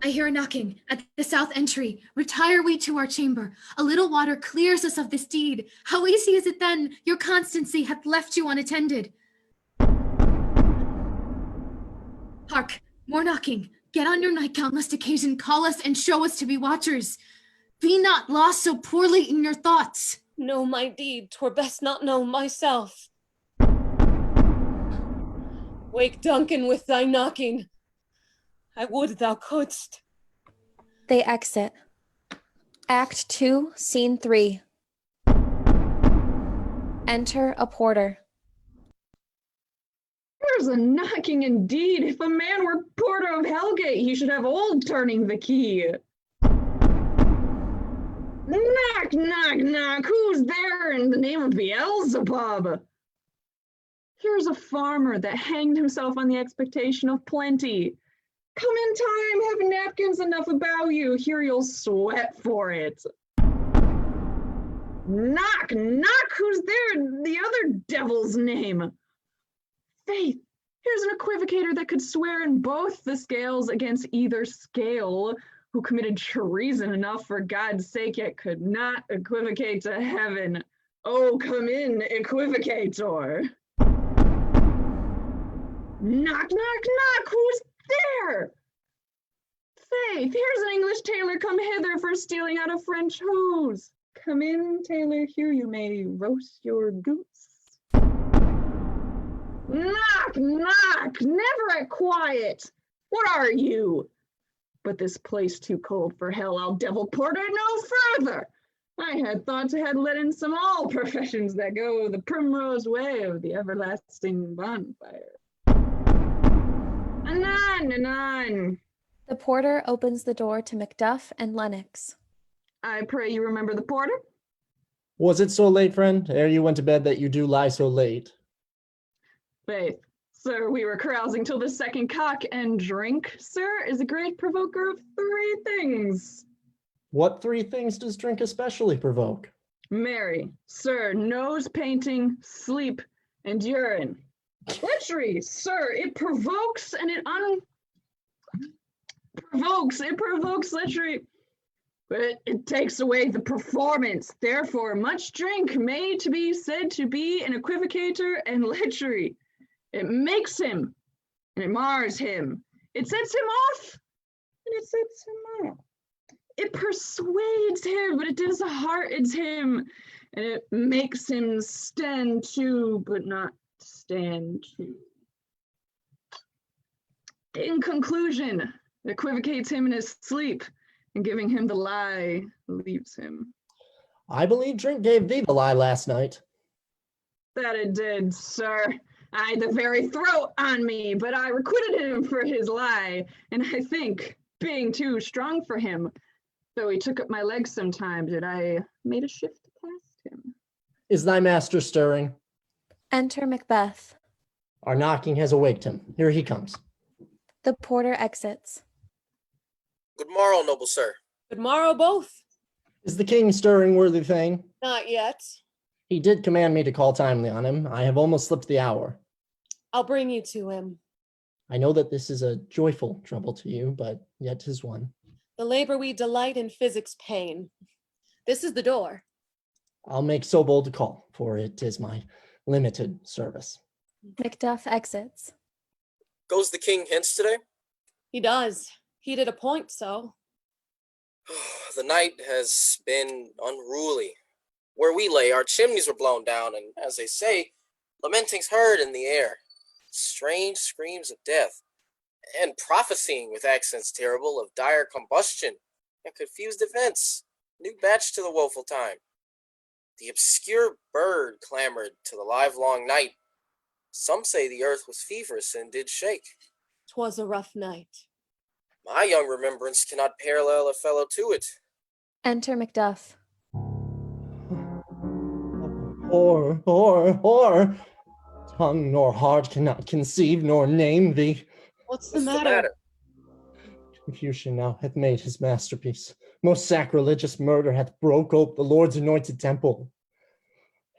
I hear a knocking at the south entry. Retire we to our chamber. A little water clears us of this deed. How easy is it then? Your constancy hath left you unattended. Hark, more knocking. Get on your nightgown lest occasion call us and show us to be watchers. Be not lost so poorly in your thoughts. Know my deed, 'twere best not know myself. Wake Duncan with thy knocking. I would thou couldst. They exit. Act 2, Scene 3. Enter a porter. There's a knocking indeed. If a man were porter of Hellgate, he should have old turning the key. Knock, knock, knock. Who's there in the name of Beelzebub? Here's a farmer that hanged himself on the expectation of plenty. Come in time, have napkins enough about you. Here you'll sweat for it. Knock, knock. Who's there in the other devil's name? Faith, here's an equivocator that could swear in both the scales against either scale, who committed treason enough for God's sake, yet could not equivocate to heaven. Oh, come in, equivocator. Knock, knock, knock. Who's there? Faith, here's an English tailor come hither for stealing out a French hose. Come in, tailor, here you may roast your goose. Knock, knock, never at quiet. What are you? But this place too cold for hell, I'll devil porter no further. I had thought to had let in some all professions that go the primrose way of the everlasting bonfire. Anon, anon. The porter opens the door to Macduff and Lennox. I pray you remember the porter? Was it so late, friend, ere you went to bed that you do lie so late? Faith, Sir, we were carousing till the second cock, and drink, sir, is a great provoker of 3 things. What 3 things does drink especially provoke? Marry, sir, nose painting, sleep, and urine. Treachery, sir, it provokes and it provokes lechery, but it takes away the performance. Therefore, much drink may to be said to be an equivocator and lechery. It makes him, and it mars him. It sets him off, and it sets him off. It persuades him, but it disheartens him, and it makes him stand to, but not stand to. In conclusion, it equivocates him in his sleep, and giving him the lie leaves him. I believe drink gave thee the lie last night. That it did, sir. I had the very throat on me, but I requited him for his lie, and I think, being too strong for him, though he took up my legs sometimes, that I made a shift past him. Is thy master stirring? Enter Macbeth. Our knocking has awaked him. Here he comes. The porter exits. Good morrow, noble sir. Good morrow, both. Is the king stirring, worthy thane? Not yet. He did command me to call timely on him. I have almost slipped the hour. I'll bring you to him. I know that this is a joyful trouble to you, but yet 'tis one. The labor we delight in physics pain. This is the door. I'll make so bold to call, for it is my limited service. Macduff exits. Goes the king hence today? He does. He did appoint so. The night has been unruly. Where we lay, our chimneys were blown down, and as they say, lamenting's heard in the air. Strange screams of death, and prophesying with accents terrible of dire combustion and confused events, new batch to the woeful time. The obscure bird clamored to the livelong night. Some say the earth was feverish and did shake. 'Twas a rough night. My young remembrance cannot parallel a fellow to it. Enter Macduff. Whore. Tongue nor heart cannot conceive nor name thee. What's the matter? Confucian now hath made his masterpiece. Most sacrilegious murder hath broke ope the Lord's anointed temple,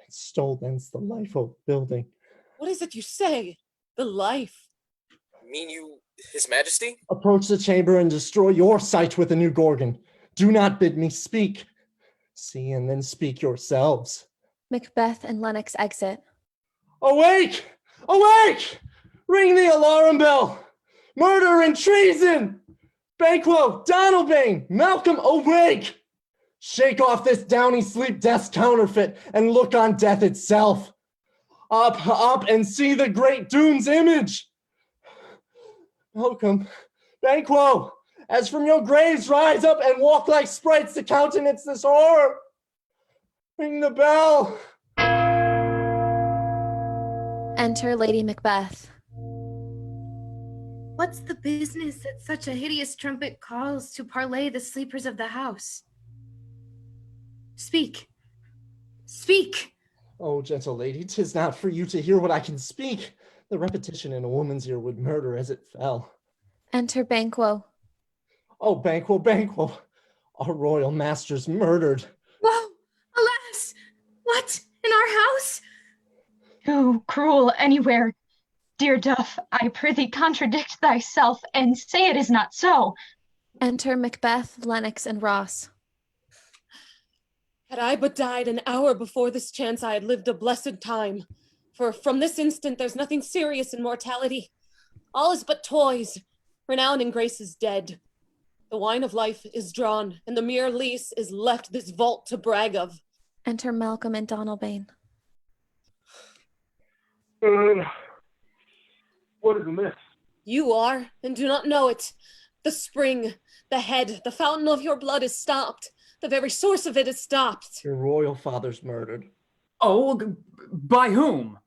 and stole thence the life oak building. What is it you say? The life? Mean you his majesty? Approach the chamber and destroy your sight with a new Gorgon. Do not bid me speak. See and then speak yourselves. Macbeth and Lennox exit. Awake! Awake! Ring the alarm bell! Murder and treason! Banquo, Donalbain, Malcolm, awake! Shake off this downy sleep death's counterfeit and look on death itself. Up, and see the great Doom's image. Malcolm, Banquo, as from your graves rise up and walk like sprites to countenance this horror. Ring the bell. Enter Lady Macbeth. What's the business that such a hideous trumpet calls to parley the sleepers of the house? Speak. Speak! Oh, gentle lady, 'tis not for you to hear what I can speak. The repetition in a woman's ear would murder as it fell. Enter Banquo. Oh, Banquo, our royal master's murdered. Whoa! Alas! What? In our house? Too cruel anywhere. Dear Duff, I prithee contradict thyself and say it is not so. Enter Macbeth, Lennox, and Ross. Had I but died an hour before this chance, I had lived a blessed time. For from this instant there's nothing serious in mortality. All is but toys. Renown and grace is dead. The wine of life is drawn, and the mere lease is left this vault to brag of. Enter Malcolm and Donalbain. What is amiss? You are, and do not know it. The spring, the head, the fountain of your blood is stopped. The very source of it is stopped. Your royal father's murdered. Oh, by whom?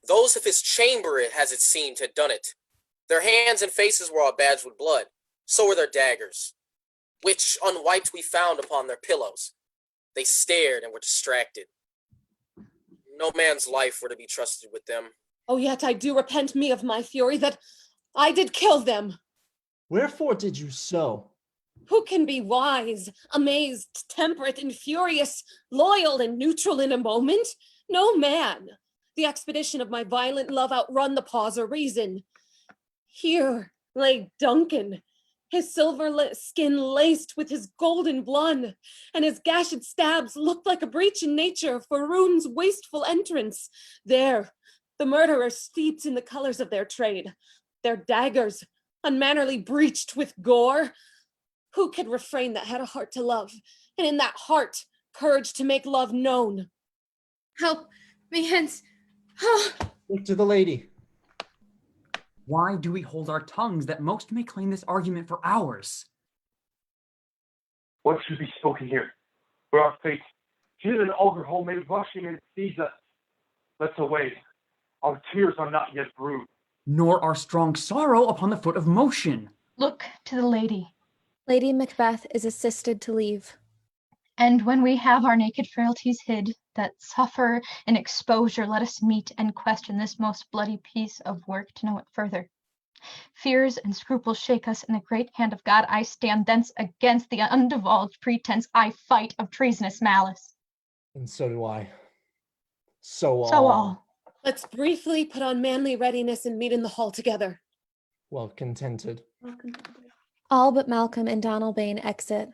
Those of his chamber, it has it seemed, had done it. Their hands and faces were all badged with blood. So were their daggers, which unwiped we found upon their pillows. They stared and were distracted. No man's life were to be trusted with them. Oh, yet I do repent me of my fury that I did kill them. Wherefore did you so? Who can be wise, amazed, temperate, and furious, loyal and neutral in a moment? No man. The expedition of my violent love outrun the pause of reason. Here lay Duncan, his silver skin laced with his golden blood, and his gashed stabs looked like a breach in nature for rune's wasteful entrance. There, the murderers steeped in the colors of their trade, their daggers unmannerly breached with gore. Who could refrain that had a heart to love, and in that heart, courage to make love known? Help me hence. Oh. Look to the lady. Why do we hold our tongues that most may claim this argument for hours? What should be spoken here? For our fate, here an ogre hole may rushing and seize us. Let's away. Our tears are not yet brewed. Nor our strong sorrow upon the foot of motion. Look to the lady. Lady Macbeth is assisted to leave. And when we have our naked frailties hid, that suffer in exposure, let us meet and question this most bloody piece of work to know it further. Fears and scruples shake us, in the great hand of God I stand, thence against the undivulged pretense I fight of treasonous malice. And so do I. So all. Let's briefly put on manly readiness and meet in the hall together. Well contented. All but Malcolm and Donalbain exit.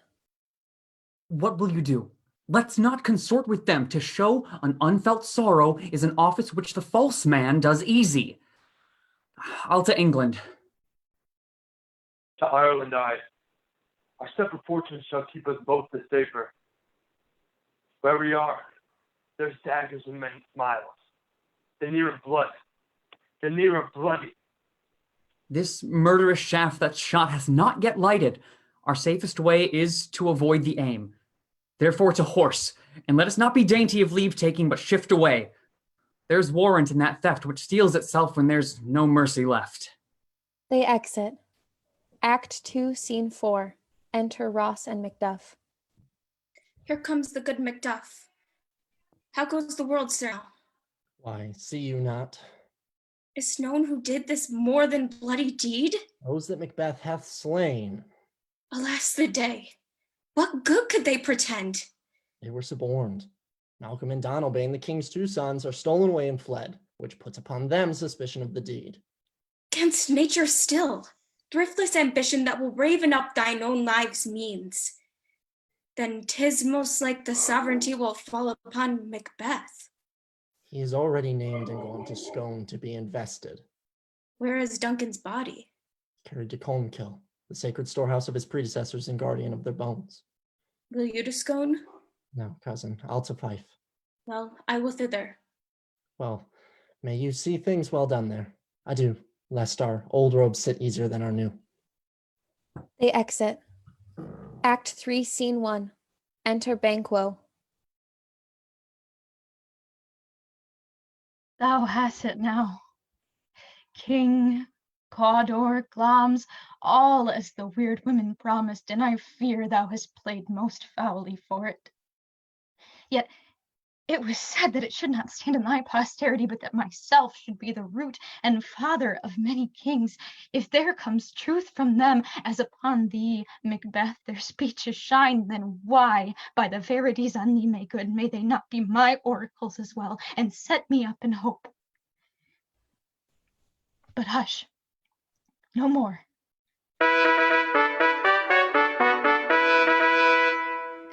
What will you do? Let's not consort with them. To show an unfelt sorrow is an office which the false man does easy. I'll to England. To Ireland I. Our separate fortunes shall keep us both the safer. Where we are, there's daggers and many smiles. They're nearer blood. They're nearer bloody. This murderous shaft that's shot has not yet lighted. Our safest way is to avoid the aim. Therefore to horse, and let us not be dainty of leave-taking, but shift away. There's warrant in that theft which steals itself when there's no mercy left. They exit. Act 2, Scene 4. Enter Ross and Macduff. Here comes the good Macduff. How goes the world, sir? Why, see you not? Is known who did this more than bloody deed? Those that Macbeth hath slain. Alas the day. What good could they pretend? They were suborned. Malcolm and Donalbain, the king's two sons, are stolen away and fled, which puts upon them suspicion of the deed. 'Gainst nature still, thriftless ambition that will raven up thine own lives means. Then 'tis most like the sovereignty will fall upon Macbeth. He is already named and gone to Scone to be invested. Where is Duncan's body? Carried to Colmkill, the sacred storehouse of his predecessors and guardian of their bones. Will you to Scone? No, cousin, I'll to Fife. Well, I will thither. Well, may you see things well done there. Adieu, lest our old robes sit easier than our new. They exit. Act 3, Scene 1. Enter Banquo. Thou hast it now. King, Cawdor, Glamis, all as the weird women promised, and I fear thou hast played most foully for it. Yet it was said that it should not stand in thy posterity, but that myself should be the root and father of many kings. If there comes truth from them, as upon thee, Macbeth, their speeches shine, then why, by the verities on thee make good, may they not be my oracles as well, and set me up in hope? But hush, no more.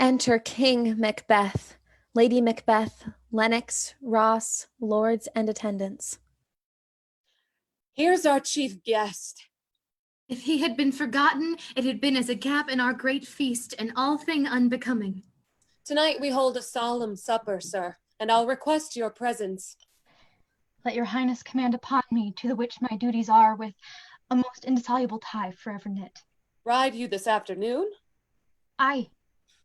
Enter King Macbeth, Lady Macbeth, Lennox, Ross, lords, and attendants. Here's our chief guest. If he had been forgotten, it had been as a gap in our great feast, and all thing unbecoming. Tonight we hold a solemn supper, sir, and I'll request your presence. Let your highness command upon me, to the which my duties are with a most indissoluble tie forever knit. Ride you this afternoon? Aye,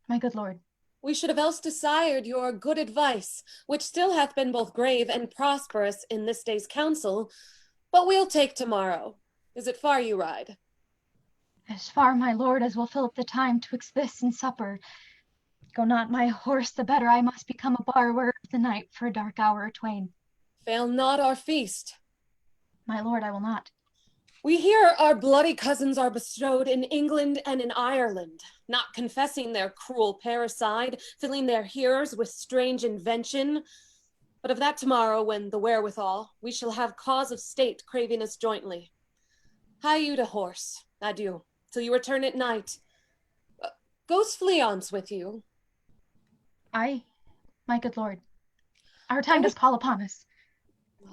my good lord. We should have else desired your good advice, which still hath been both grave and prosperous in this day's council, but we'll take tomorrow. Is it far you ride? As far, my lord, as will fill up the time twixt this and supper. Go not my horse, the better I must become a borrower of the night for a dark hour or twain. Fail not our feast. my lord, I will not. We hear our bloody cousins are bestowed in England and in Ireland, not confessing their cruel parricide, filling their hearers with strange invention. But of that tomorrow, when the wherewithal, we shall have cause of state craving us jointly. Hie you to horse, adieu, till you return at night. Goes Fleance with you? Aye, my good lord. Our time does call upon us.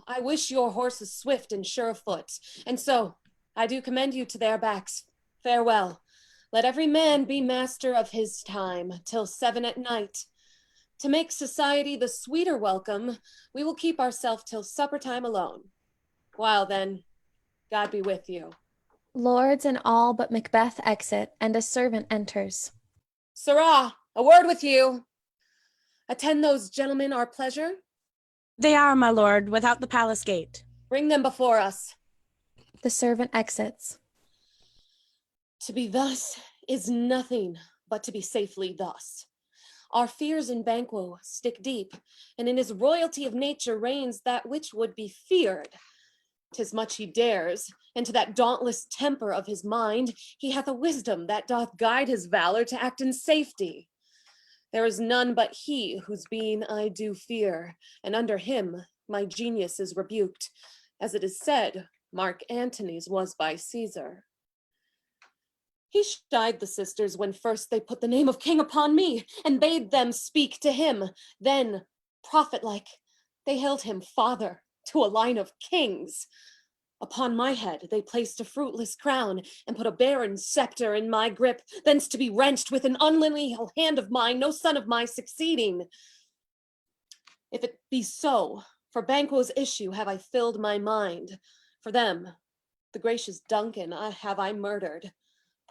I wish your horses swift and sure of foot, and so I do commend you to their backs. Farewell. Let every man be master of his time, till 7 at night. To make society the sweeter welcome, we will keep ourselves till supper time alone. While then, God be with you. Lords and all but Macbeth exit, and a servant enters. Sirrah, a word with you. Attend those gentlemen our pleasure? They are, my lord, without the palace gate. Bring them before us. The servant exits. To be thus is nothing but to be safely thus. Our fears in Banquo stick deep, and in his royalty of nature reigns that which would be feared. 'Tis much he dares, and to that dauntless temper of his mind, he hath a wisdom that doth guide his valor to act in safety. There is none but he whose being I do fear, and under him my genius is rebuked, as it is said, Mark Antony's was by Caesar. He shied the sisters when first they put the name of king upon me, and bade them speak to him. Then, prophet-like, they held him father to a line of kings. Upon my head they placed a fruitless crown, and put a barren scepter in my grip, thence to be wrenched with an unlineal hand of mine, no son of my succeeding. If it be so, for Banquo's issue have I filled my mind. For them, the gracious Duncan, have I murdered.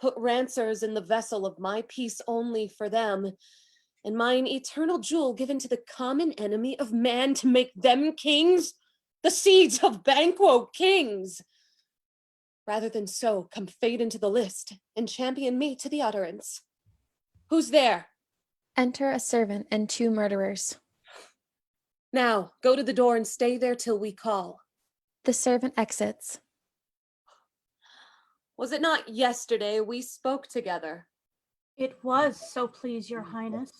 Put rancers in the vessel of my peace only for them, and mine eternal jewel given to the common enemy of man to make them kings, the seeds of Banquo kings. Rather than so, come fade into the list, and champion me to the utterance. Who's there? Enter a servant and 2 murderers. Now, go to the door and stay there till we call. The servant exits. Was it not yesterday we spoke together? It was, so please your highness.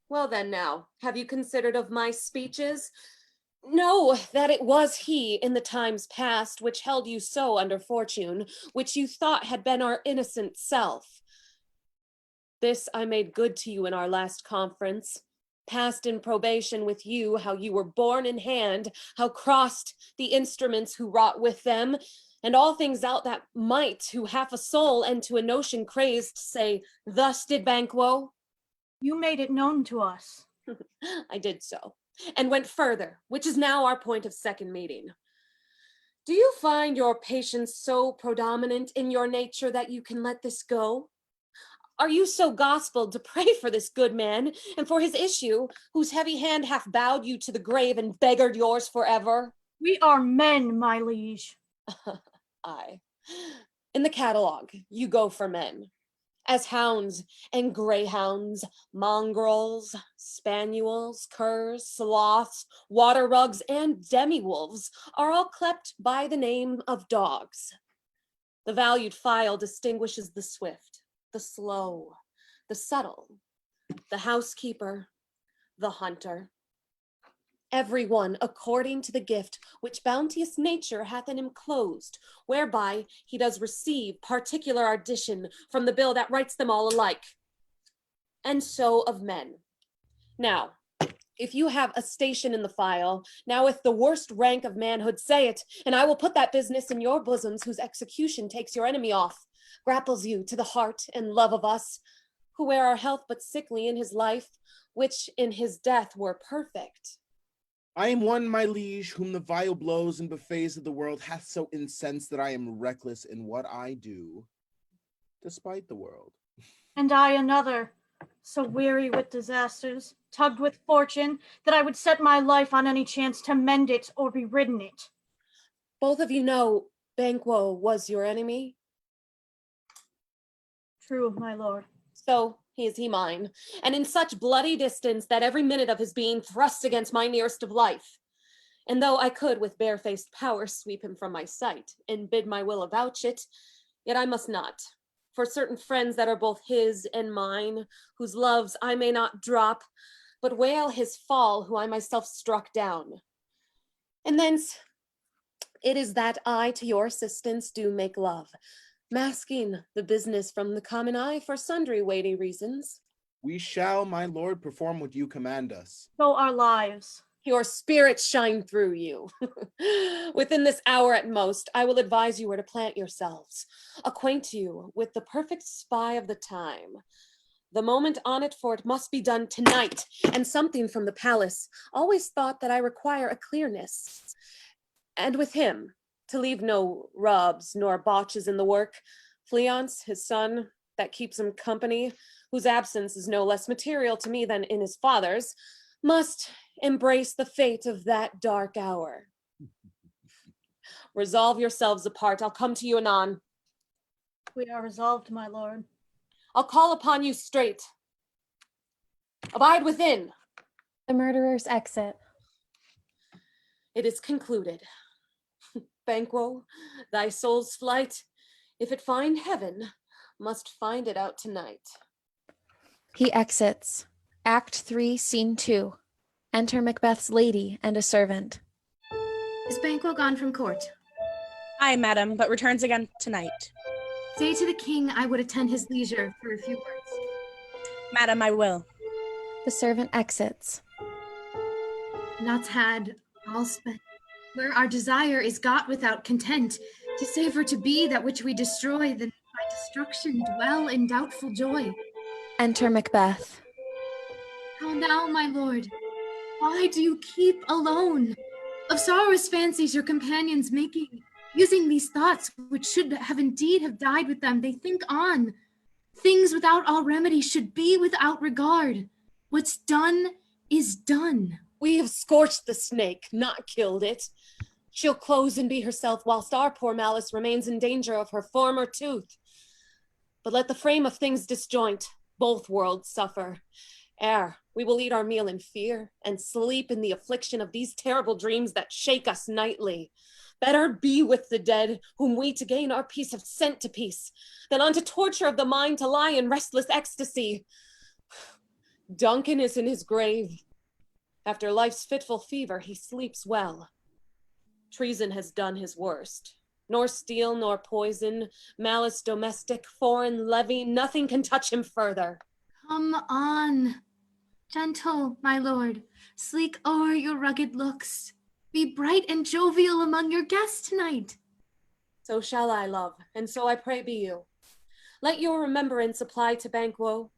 Well then now, have you considered of my speeches? Know that it was he in the times past which held you so under fortune, which you thought had been our innocent self. This I made good to you in our last conference, passed in probation with you, how you were borne in hand, how crossed the instruments who wrought with them, and all things out that might, who half a soul and to a notion crazed, say, thus did Banquo. You made it known to us. I did so, and went further, which is now our point of second meeting. Do you find your patience so predominant in your nature that you can let this go? Are you so gospeled to pray for this good man, and for his issue, whose heavy hand hath bowed you to the grave and beggared yours forever? We are men, my liege. Aye. In the catalogue, you go for men. As hounds and greyhounds, mongrels, spaniels, curs, sloths, water rugs, and demi-wolves are all clept by the name of dogs. The valued file distinguishes the swift, the slow, the subtle, the housekeeper, the hunter. Everyone according to the gift which bounteous nature hath in him closed, whereby he does receive particular addition from the bill that writes them all alike. And so of men. Now, if you have a station in the file, now with the worst rank of manhood, say it, and I will put that business in your bosoms whose execution takes your enemy off, grapples you to the heart and love of us, who wear our health but sickly in his life, which in his death were perfect. I am one, my liege, whom the vile blows and buffets of the world hath so incensed that I am reckless in what I do, despite the world. And I another, so weary with disasters, tugged with fortune, that I would set my life on any chance to mend it or be ridden it. Both of you know Banquo was your enemy? True, my lord. So is he mine, and in such bloody distance that every minute of his being thrusts against my nearest of life. And though I could with barefaced power sweep him from my sight, and bid my will avouch it, yet I must not. For certain friends that are both his and mine, whose loves I may not drop, but wail his fall, who I myself struck down. And thence it is that I to your assistance do make love, masking the business from the common eye for sundry weighty reasons. We shall, my lord, perform what you command us. So our lives. Your spirit shine through you. Within this hour at most, I will advise you where to plant yourselves, acquaint you with the perfect spy of the time. The moment on it, for it must be done tonight, and something from the palace. Always thought that I require a clearness. And with him, to leave no rubs nor botches in the work, Fleance, his son, that keeps him company, whose absence is no less material to me than in his father's, must embrace the fate of that dark hour. Resolve yourselves apart. I'll come to you anon. We are resolved, my lord. I'll call upon you straight. Abide within. The murderers exit. It is concluded. Banquo, thy soul's flight, if it find heaven, must find it out tonight. He exits. Act 3, Scene 2. Enter Macbeth's lady and a servant. Is Banquo gone from court? Aye, madam, but returns again tonight. Say to the king I would attend his leisure for a few words. Madam, I will. The servant exits. Naught had, all spent. Where our desire is got without content, to savor to be that which we destroy, then by destruction dwell in doubtful joy. Enter Macbeth. How now, my lord? Why do you keep alone? Of sorrow's fancies your companions making, using these thoughts which should have died with them, they think on. Things without all remedy should be without regard. What's done is done. We have scorched the snake, not killed it. She'll close and be herself, whilst our poor malice remains in danger of her former tooth. But let the frame of things disjoint, both worlds suffer. Ere we will eat our meal in fear, and sleep in the affliction of these terrible dreams that shake us nightly. Better be with the dead, whom we to gain our peace have sent to peace, than unto torture of the mind to lie in restless ecstasy. Duncan is in his grave. After life's fitful fever, he sleeps well. Treason has done his worst. Nor steel, nor poison, malice domestic, foreign levy, nothing can touch him further. Come on. Gentle, my lord, sleek o'er your rugged looks. Be bright and jovial among your guests tonight. So shall I, love, and so I pray be you. Let your remembrance apply to Banquo.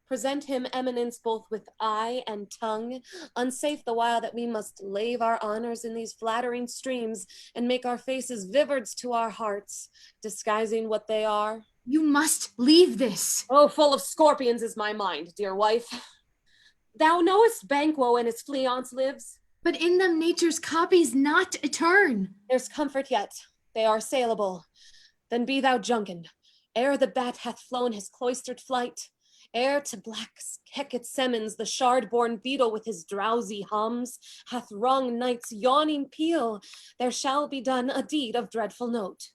Present him eminence both with eye and tongue, unsafe the while that we must lave our honors in these flattering streams, and make our faces vivards to our hearts, disguising what they are. You must leave this. Oh, full of scorpions is my mind, dear wife. Thou knowest Banquo and his Fleance lives. But in them nature's copies not etern. There's comfort yet, they are saleable. Then be thou junkened, ere the bat hath flown his cloistered flight, ere to black Hecate Semens the shard-born beetle with his drowsy hums hath rung night's yawning peal, there shall be done a deed of dreadful note.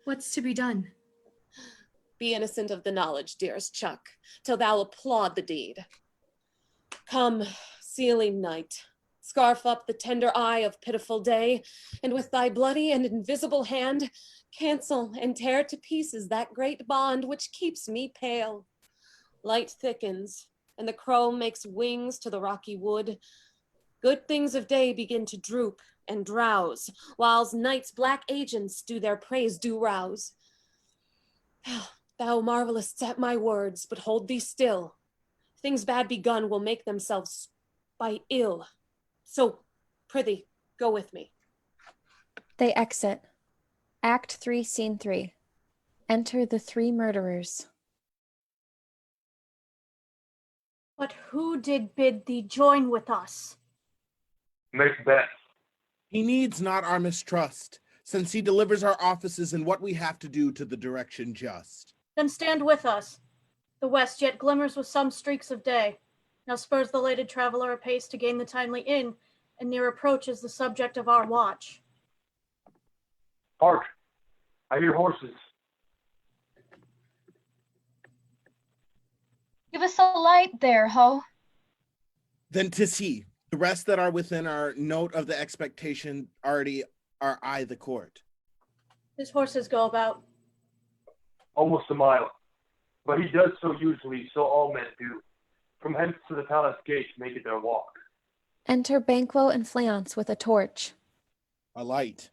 What's to be done? Be innocent of the knowledge, dearest Chuck, till thou applaud the deed. Come, sealing night, scarf up the tender eye of pitiful day, and with thy bloody and invisible hand, cancel and tear to pieces that great bond which keeps me pale. Light thickens, and the crow makes wings to the rocky wood. Good things of day begin to droop and drowse, whiles night's black agents do their praise do rouse. Thou marvelest at my words, but hold thee still. Things bad begun will make themselves by ill. So, prithee, go with me. They exit. Act 3, Scene 3. Enter the three murderers. But who did bid thee join with us? Macbeth. He needs not our mistrust, since he delivers our offices and what we have to do to the direction just. Then stand with us. The west yet glimmers with some streaks of day. Now spurs the lated traveler apace to gain the timely inn, and near approach is the subject of our watch. Hark! I hear horses. Give us a light there, Ho. Then 'tis he. The rest that are within our note of the expectation already are I the court. His horses go about. Almost a mile. But he does so usually, so all men do. From hence to the palace gate make it their walk. Enter Banquo and Fleance with a torch. A light.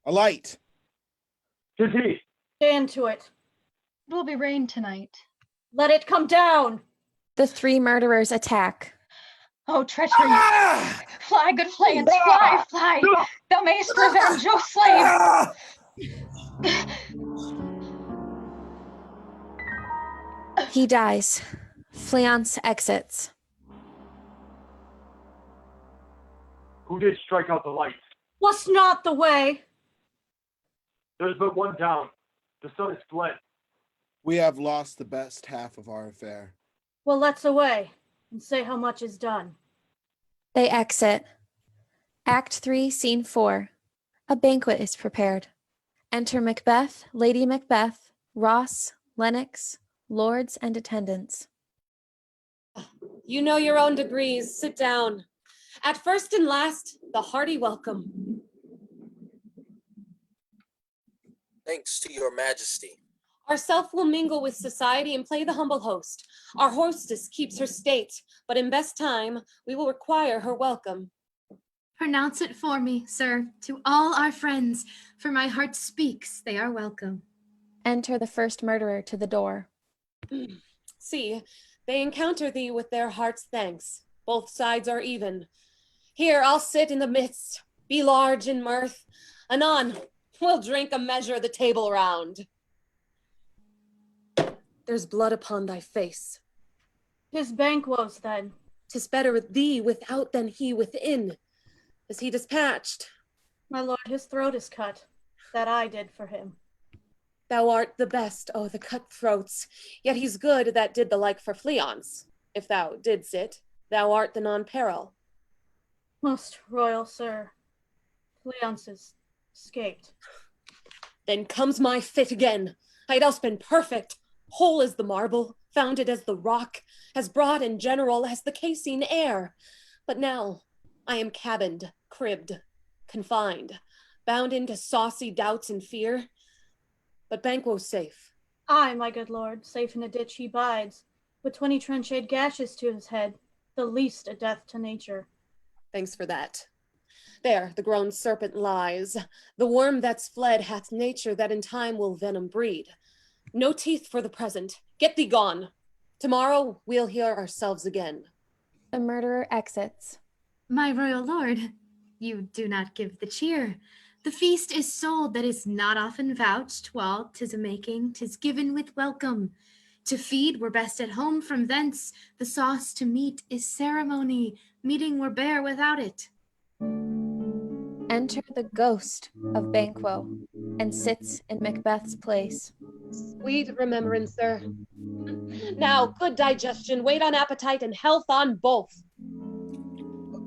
A light! 'Tis he! Stand to it. It will be rain tonight. Let it come down! The three murderers attack. Oh, treachery! Fly, good Fleance, fly, fly! Thou mayest revenge, O slave! He dies. Fleance exits. Who did strike out the lights? Was not the way. There's but one down. The sun is fled. We have lost the best half of our affair. Well, let's away and say how much is done. They exit. Act 3, Scene 4. A banquet is prepared. Enter Macbeth, Lady Macbeth, Ross, Lennox, lords and attendants. You know your own degrees. Sit down. At first and last, the hearty welcome. Thanks to your majesty. Ourself will mingle with society and play the humble host. Our hostess keeps her state, but in best time, we will require her welcome. Pronounce it for me, sir, to all our friends, for my heart speaks they are welcome. Enter the first murderer to the door. See, they encounter thee with their heart's thanks. Both sides are even. Here, I'll sit in the midst, be large in mirth. Anon, we'll drink a measure the table round. There's blood upon thy face. 'Tis Banquo's then. 'Tis better thee without than he within. Is he dispatched? My lord, his throat is cut. That I did for him. Thou art the best, oh, the cutthroats. Yet he's good that did the like for Fleance. If thou didst it, thou art the non-peril. Most royal sir, Fleance is escaped. Then comes my fit again. I had else been perfect, whole as the marble, founded as the rock, as broad and general as the caseine air. But now I am cabined, cribbed, confined, bound into saucy doubts and fear. But Banquo's safe. Aye, my good lord, safe in a ditch he bides, with 20 trenchade gashes to his head, the least a death to nature. Thanks for that. There the grown serpent lies. The worm that's fled hath nature that in time will venom breed. No teeth for the present. Get thee gone. Tomorrow we'll hear ourselves again. The murderer exits. My royal lord, you do not give the cheer. The feast is sold that is not often vouched, while 'tis a making, 'tis given with welcome. To feed were best at home, from thence the sauce to meat is ceremony. Meeting were bare without it. Enter the ghost of Banquo and sits in Macbeth's place. Sweet remembrancer. Now, good digestion, wait on appetite and health on both.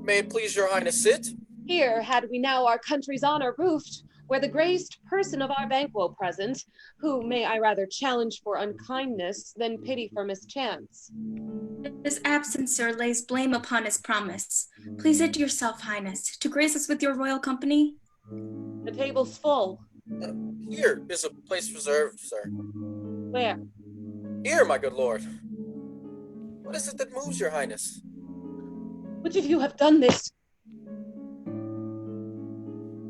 May it please your highness sit? Here had we now our country's honor roofed, where the graced person of our Banquo present, who may I rather challenge for unkindness than pity for mischance. His absence, sir, lays blame upon his promise. Please it yourself, highness, to grace us with your royal company. The table's full. Here is a place reserved, sir. Where? Here, my good lord. What is it that moves your highness? Which of you have done this?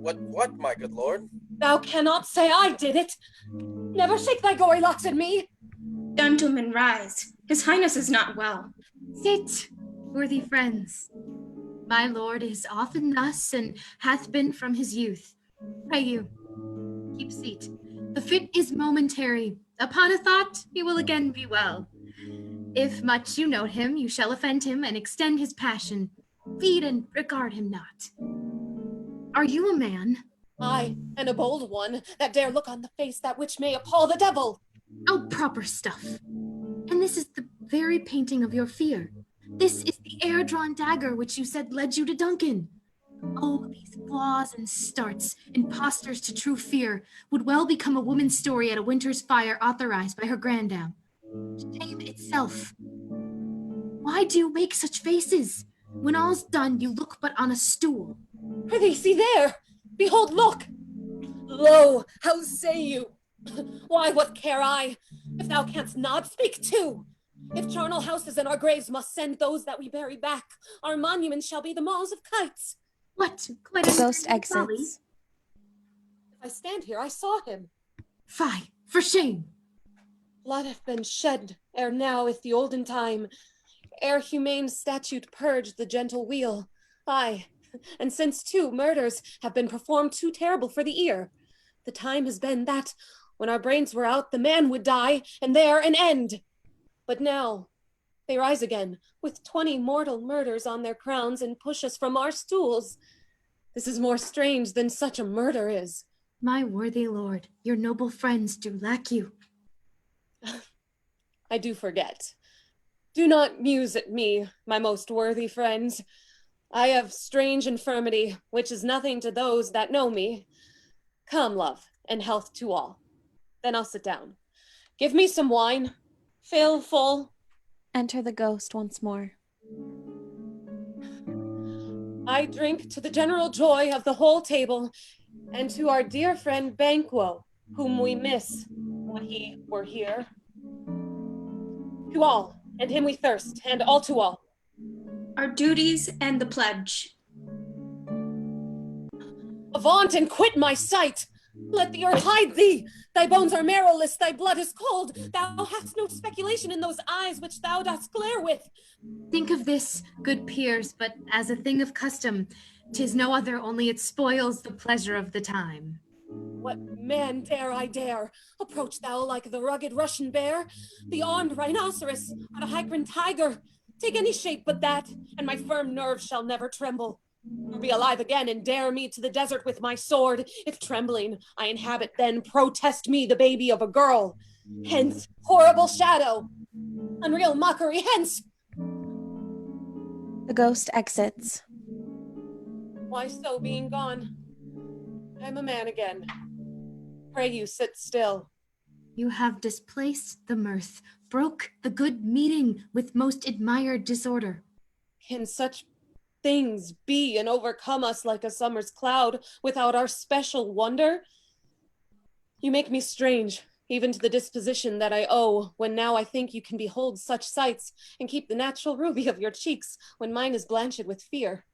What, my good lord? Thou cannot say I did it. Never shake thy gory locks at me. Gentlemen, rise. His highness is not well. Sit, worthy friends. My lord is often thus, and hath been from his youth. Pray you, keep seat. The fit is momentary. Upon a thought, he will again be well. If much you note him, you shall offend him and extend his passion. Feed and regard him not. Are you a man? Aye, and a bold one, that dare look on the face that which may appall the devil. Oh, proper stuff. And this is the very painting of your fear. This is the air-drawn dagger which you said led you to Duncan. Oh, these flaws and starts, imposters to true fear, would well become a woman's story at a winter's fire authorized by her grandam. Shame itself. Why do you make such faces? When all's done, you look but on a stool. Prithee, see there! Behold, look! Lo, how say you? Why, what care I? If thou canst not, speak too! If charnel houses and our graves must send those that we bury back, our monuments shall be the maws of kites. What? Quite The ghost exits. If I stand here, I saw him. Fie, for shame! Blood hath been shed ere now if the olden time, ere humane statute purged the gentle wheel. Aye, and since too murders have been performed too terrible for the ear. The time has been that, when our brains were out, the man would die, and there an end. But now, they rise again, with 20 mortal murders on their crowns, and push us from our stools. This is more strange than such a murder is. My worthy lord, your noble friends do lack you. I do forget. Do not muse at me, my most worthy friends. I have strange infirmity, which is nothing to those that know me. Come, love, and health to all. Then I'll sit down. Give me some wine. Fill full. Enter the ghost once more. I drink to the general joy of the whole table, and to our dear friend Banquo, whom we miss, would he were here. To all, and him we thirst, and all to all. Our duties and the pledge. Avaunt and quit my sight! Let the earth hide thee! Thy bones are marrowless, thy blood is cold. Thou hast no speculation in those eyes which thou dost glare with. Think of this, good peers, but as a thing of custom. 'Tis no other, only it spoils the pleasure of the time. What man dare I dare? Approach thou like the rugged Russian bear, the armed rhinoceros, or the Hykran tiger. Take any shape but that, and my firm nerves shall never tremble. Or be alive again and dare me to the desert with my sword. If trembling I inhabit, then protest me the baby of a girl. Hence, horrible shadow! Unreal mockery, hence! The ghost exits. Why so, being gone? I'm a man again. Pray you sit still. You have displaced the mirth, broke the good meeting with most admired disorder. Can such things be and overcome us like a summer's cloud without our special wonder? You make me strange, even to the disposition that I owe, when now I think you can behold such sights and keep the natural ruby of your cheeks when mine is blanched with fear.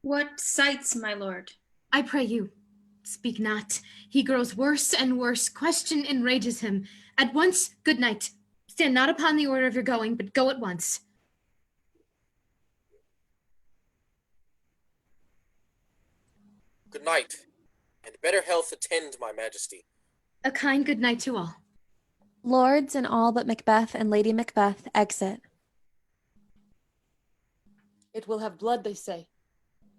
What sights, my lord? I pray you, speak not. He grows worse and worse. Question enrages him. At once, good night. Stand not upon the order of your going, but go at once. Good night, and better health attend my majesty. A kind good night to all. Lords and all but Macbeth and Lady Macbeth exit. It will have blood, they say.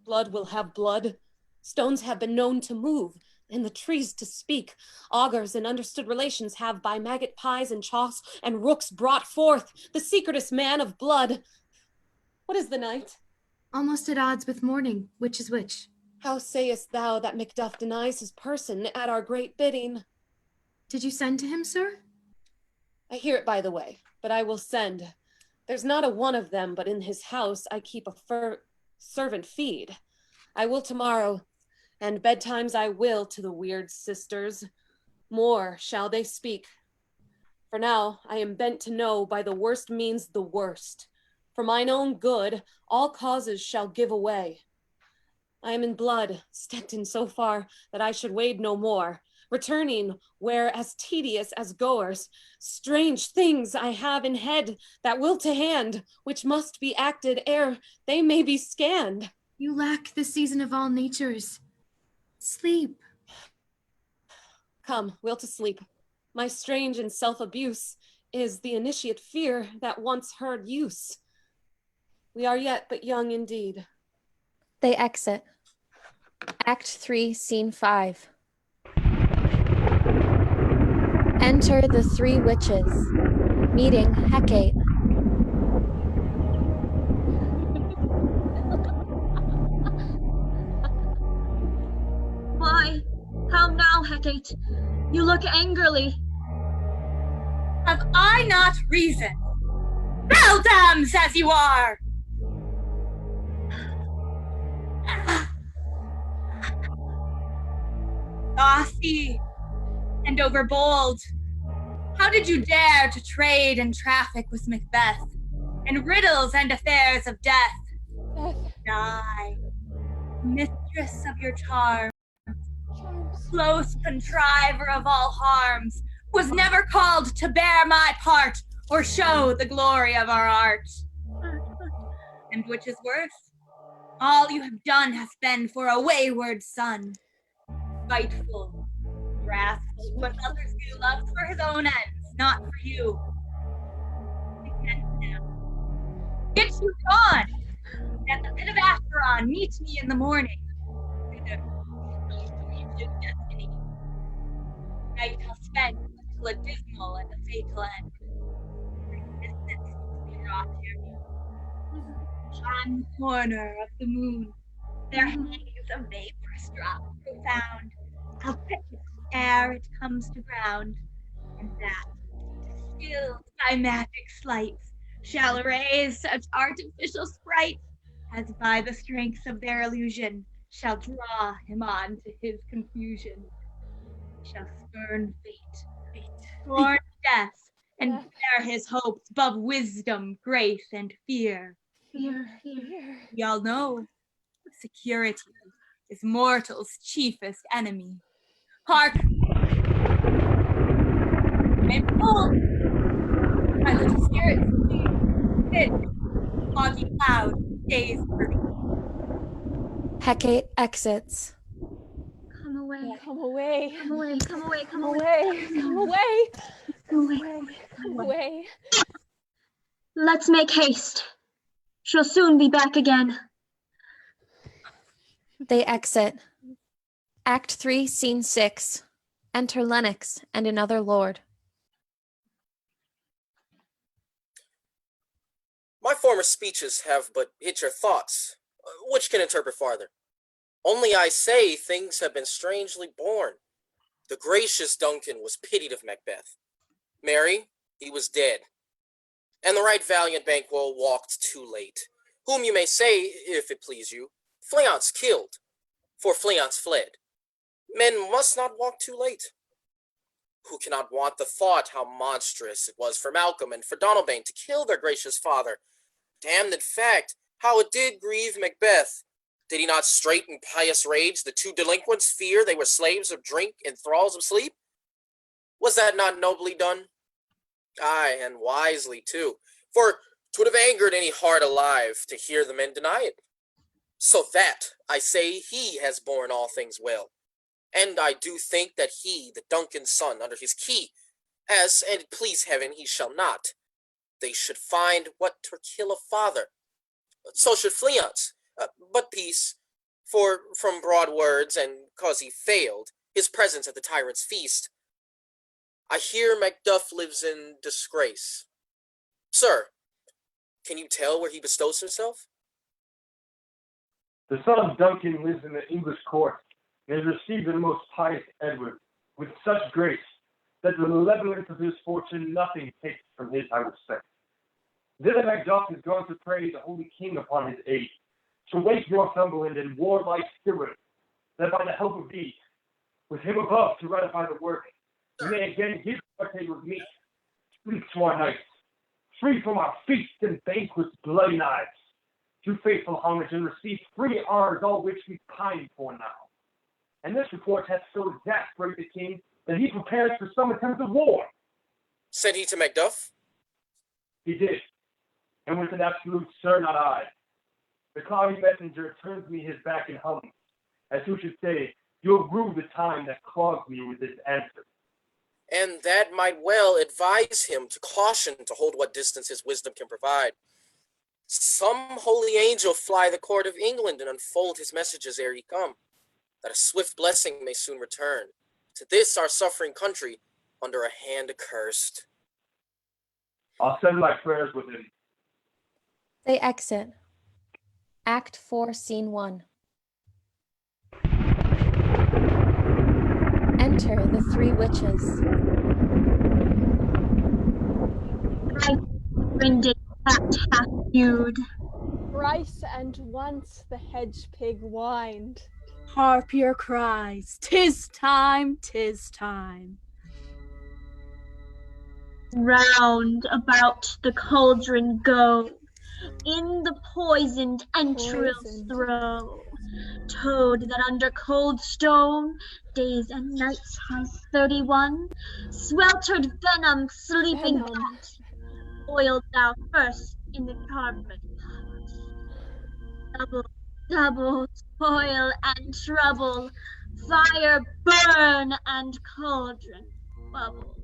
Blood will have blood. Stones have been known to move, and the trees to speak. Augurs and understood relations have by maggot pies and chalks and rooks brought forth the secretest man of blood. What is the night? Almost at odds with morning. Which is which? How sayest thou that Macduff denies his person at our great bidding? Did you send to him, sir? I hear it by the way, but I will send. There's not a one of them, but in his house I keep a servant feed. I will tomorrow, and bedtimes I will to the weird sisters. More shall they speak. For now I am bent to know by the worst means the worst. For mine own good, all causes shall give away. I am in blood, stepped in so far that I should wade no more, returning where as tedious as goers. Strange things I have in head that will to hand, which must be acted ere they may be scanned. You lack the season of all natures. Sleep. Come, we'll to sleep. My strange and self-abuse is the initiate fear that once heard use. We are yet but young indeed. They exit. Act 3, Scene 5. Enter the three witches, meeting Hecate. hesitate. You look angrily. Have I not reason? Beldams as you are! Saucy and overbold. How did you dare to trade and traffic with Macbeth, in riddles and affairs of death? Die, mistress of your charms, close contriver of all harms, was never called to bear my part or show the glory of our art. And which is worse, all you have done has been for a wayward son, spiteful, wrathful, what others do loves for his own ends, not for you. Get you gone! At the pit of Acheron, meet me in the morning. Night I'll spend till a dismal and a fatal end. Resistance will be brought here. On the corner of the moon, there hangs a vaporous drop profound. I'll pitch it ere it comes to ground, and that, distilled by magic sleights, shall raise such artificial sprites as by the strength of their illusion shall draw him on to his confusion. Shall spurn fate, scorn death, and bear his hopes above wisdom, grace, and fear. Fear. We all know security is mortal's chiefest enemy. Hark! I'm full. My little spirits sit, foggy cloud, gaze for me. Hecate exits. Come away. Come away. Come away. Come away. Come Come away. away. Come away. Come away. Come away. Let's make haste. She'll soon be back again. They exit. Act 3, Scene 6. Enter Lennox and another lord. My former speeches have but hit your thoughts, which can interpret farther. Only I say things have been strangely born. The gracious Duncan was pitied of Macbeth. Merry, he was dead. And the right valiant Banquo walked too late, whom you may say, if it please you, Fleance killed, for Fleance fled. Men must not walk too late. Who cannot want the thought how monstrous it was for Malcolm and for Donalbain to kill their gracious father? Damned in fact, how it did grieve Macbeth. Did he not straight in pious rage the two delinquents fear they were slaves of drink and thralls of sleep? Was that not nobly done? Aye, and wisely too, for 'twould have angered any heart alive to hear the men deny it. So that, I say, he has borne all things well. And I do think that he, the Duncan's son, under his key, as, and please heaven, he shall not, they should find what to kill a father. So should Fleance, but peace, for from broad words, and cause he failed, his presence at the tyrant's feast, I hear Macduff lives in disgrace. Sir, can you tell where he bestows himself? The son of Duncan lives in the English court, and has received the most pious Edward with such grace that the malevolence of his fortune nothing takes from his high respect. Thither Macduff is going to pray the Holy King upon his aid, to wake Northumberland and warlike Stewart, that by the help of thee, with him above to ratify the work, we may again give our table meat, sleep to our nights, free from our feasts and banquets bloody knives, do faithful homage and receive free honors, all which we pine for now. And this report hath so exasperated the king that he prepares for some attempt of war. Said he to Macduff? He did, and with an absolute sir, not I. The cloudy messenger turns me his back and hums, as who should say, you'll rue the time that clogs me with this answer. And that might well advise him to caution to hold what distance his wisdom can provide. Some holy angel fly the court of England and unfold his messages ere he come, that a swift blessing may soon return to this our suffering country under a hand accursed. I'll send my prayers with him. They exit. Act 4, Scene 1. Enter Enter the three witches. I brinded that half feud. Thrice and once the hedge pig whined. Harp your cries, 'tis time, 'tis time. Round about the cauldron go, in the poisoned entrails throw. Toad that under cold stone days and nights has 31, sweltered venom sleeping hot, boiled thou first in the charmed pot. Double, double toil and trouble, fire burn and cauldron bubble.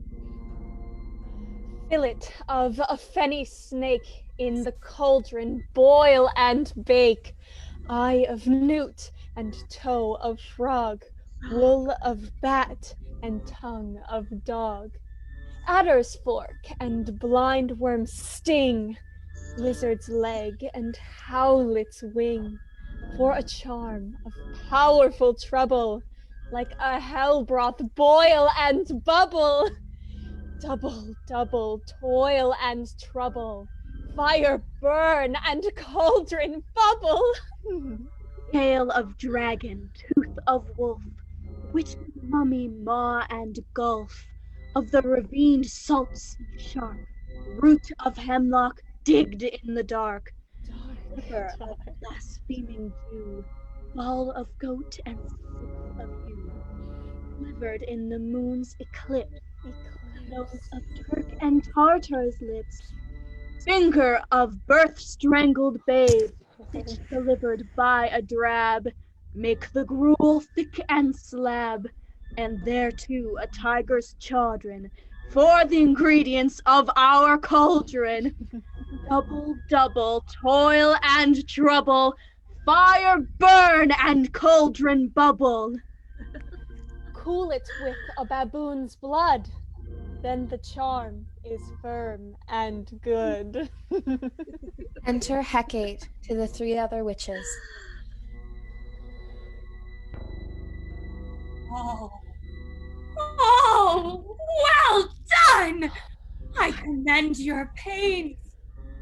Fillet of a fenny snake in the cauldron boil and bake. Eye of newt and toe of frog, wool of bat and tongue of dog. Adder's fork and blind worm's sting, lizard's leg and howlet's wing, for a charm of powerful trouble, like a hell broth boil and bubble. Double, double toil and trouble, fire burn and cauldron bubble. Tail of dragon, tooth of wolf, witch mummy maw and gulf, of the ravined salt sea shark, root of hemlock digged in the dark, river of blaspheming dew, ball of goat and six of yew, slivered in the moon's eclipse, nose of Turk and Tartar's lips, finger of birth-strangled babe, stitch delivered by a drab, make the gruel thick and slab, and thereto a tiger's chaudron, for the ingredients of our cauldron. Double, double toil and trouble, fire burn and cauldron bubble. Cool it with a baboon's blood, then the charm is firm and good. Enter Hecate to the three other witches. Oh, well done! I commend your pains,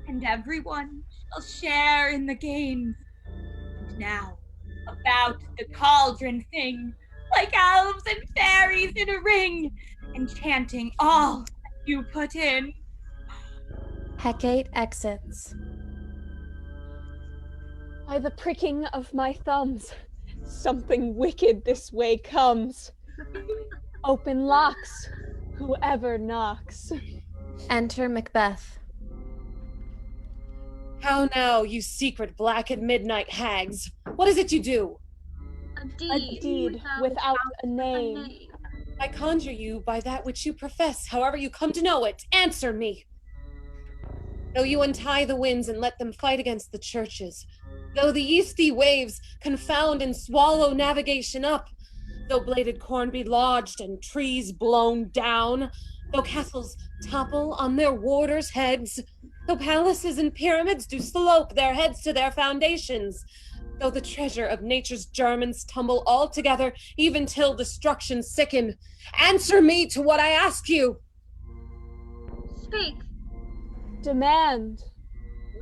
and everyone shall share in the gains. And now, about the cauldron thing, like elves and fairies in a ring, enchanting all that you put in. Hecate exits. By the pricking of my thumbs, something wicked this way comes. Open locks, whoever knocks. Enter Macbeth. How now, you secret black at midnight hags? What is it you do? A deed without a name. I conjure you by that which you profess, however you come to know it. Answer me. Though you untie the winds and let them fight against the churches, though the easty waves confound and swallow navigation up, though bladed corn be lodged and trees blown down, though castles topple on their warders' heads, though palaces and pyramids do slope their heads to their foundations, though the treasure of nature's germans tumble all together, even till destruction sicken, answer me to what I ask you. Speak. Demand.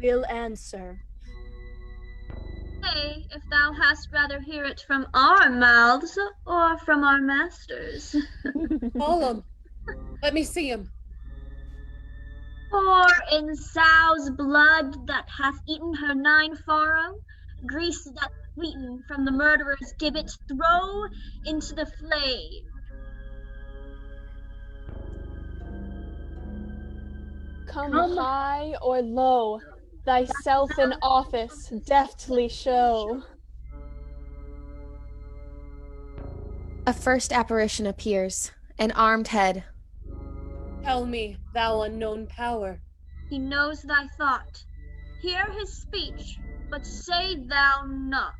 We'll answer. Say, if thou hast rather hear it from our mouths or from our masters. Call him. Let me see him. Pour in sow's blood that hath eaten her 9 farrow, grease that sweeten from the murderer's gibbet, throw into the flame. Come high or low, thyself in office deftly show. A first apparition appears, an armed head. Tell me, thou unknown power. He knows thy thought. Hear his speech, but say thou not.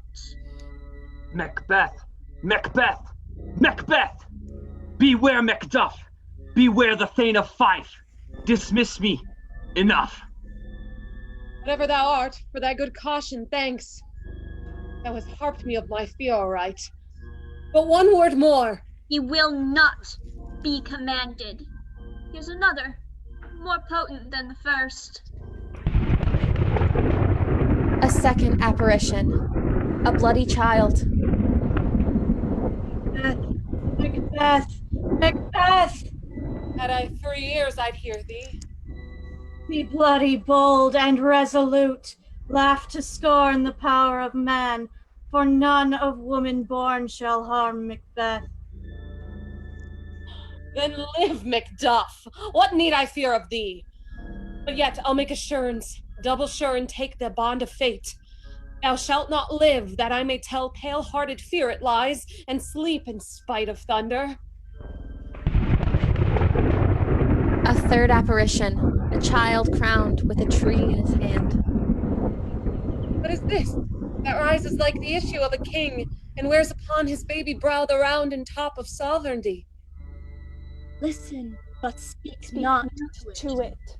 Macbeth! Macbeth! Macbeth! Beware Macduff! Beware the Thane of Fife! Dismiss me! Enough! Whatever thou art, for thy good caution, thanks. Thou hast harped me of my fear, all right. But one word more. He will not be commanded. Here's another, more potent than the first. A second apparition. A bloody child. Macbeth! Macbeth! Had I 3 ears, I'd hear thee. Be bloody bold and resolute. Laugh to scorn the power of man, for none of woman born shall harm Macbeth. Then live, Macduff! What need I fear of thee? But yet I'll make assurance, double sure, and take the bond of fate. Thou shalt not live, that I may tell pale-hearted fear it lies, and sleep in spite of thunder. A third apparition. A child crowned with a tree in his hand. What is this that rises like the issue of a king, and wears upon his baby brow the round and top of sovereignty? Listen, but speak not to it.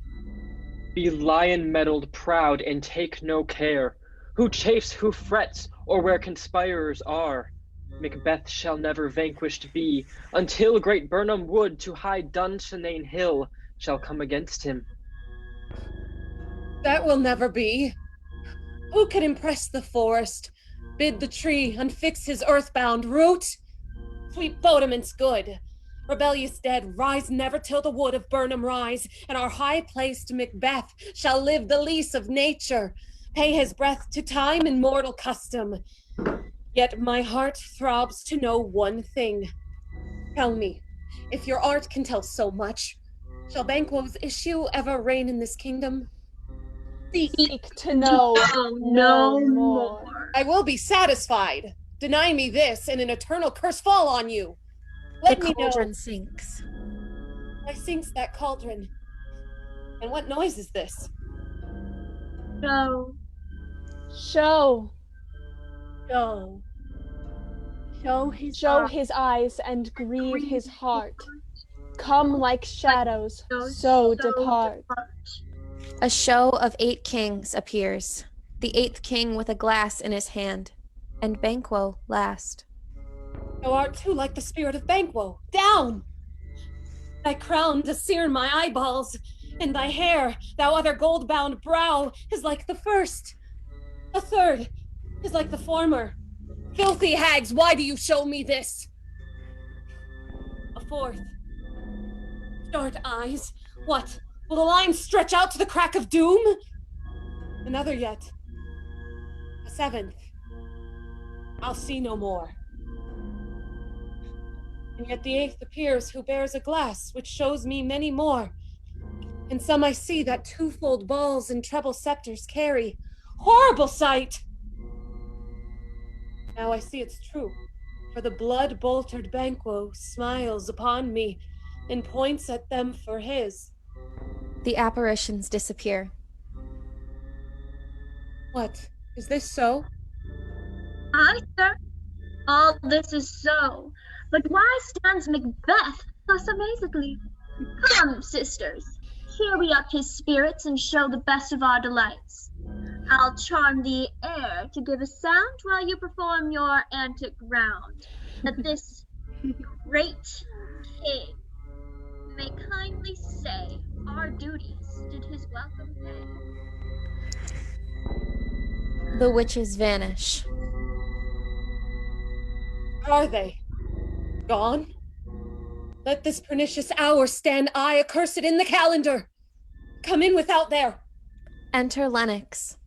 Be lion-mettled proud and take no care, who chafes, who frets, or where conspirers are. Macbeth shall never vanquished be, until great Birnam Wood to high Dunsinane Hill shall come against him. That will never be. Who can impress the forest, bid the tree unfix his earthbound root? Sweet Bodeman's good. Rebellious dead, rise never till the wood of Birnam rise, and our high-placed Macbeth shall live the lease of nature, pay his breath to time and mortal custom. Yet my heart throbs to know one thing. Tell me, if your art can tell so much, shall Banquo's issue ever reign in this kingdom? Seek to know no more. I will be satisfied. Deny me this, and an eternal curse fall on you. Let me know. The cauldron sinks. Why sinks that cauldron? And what noise is this? No. Show. Show. Show his eyes and grieve his heart. Come like shadows, so depart. A show of 8 kings appears, the 8th king with a glass in his hand, and Banquo last. Thou art too like the spirit of Banquo. Down! Thy crown does sear my eyeballs, and thy hair, thou other gold-bound brow, is like the first. A third is like the former. Filthy hags, why do you show me this? A fourth. Short eyes. What? Will the line stretch out to the crack of doom? Another yet. A 7th. I'll see no more. And yet the 8th appears, who bears a glass, which shows me many more. And some I see that twofold balls and treble scepters carry. Horrible sight! Now I see it's true, for the blood-boltered Banquo smiles upon me and points at them for his. The apparitions disappear. What? Is this so? Aye, sir. All this is so. But why stands Macbeth thus amazedly? Come, sisters, cheer we up his spirits and show the best of our delights. I'll charm the air to give a sound while you perform your antic round, that this great king may kindly say our duties did his welcome pay. The witches vanish. Are they gone? Let this pernicious hour stand I accursed in the calendar. Come in without there. Enter Lennox.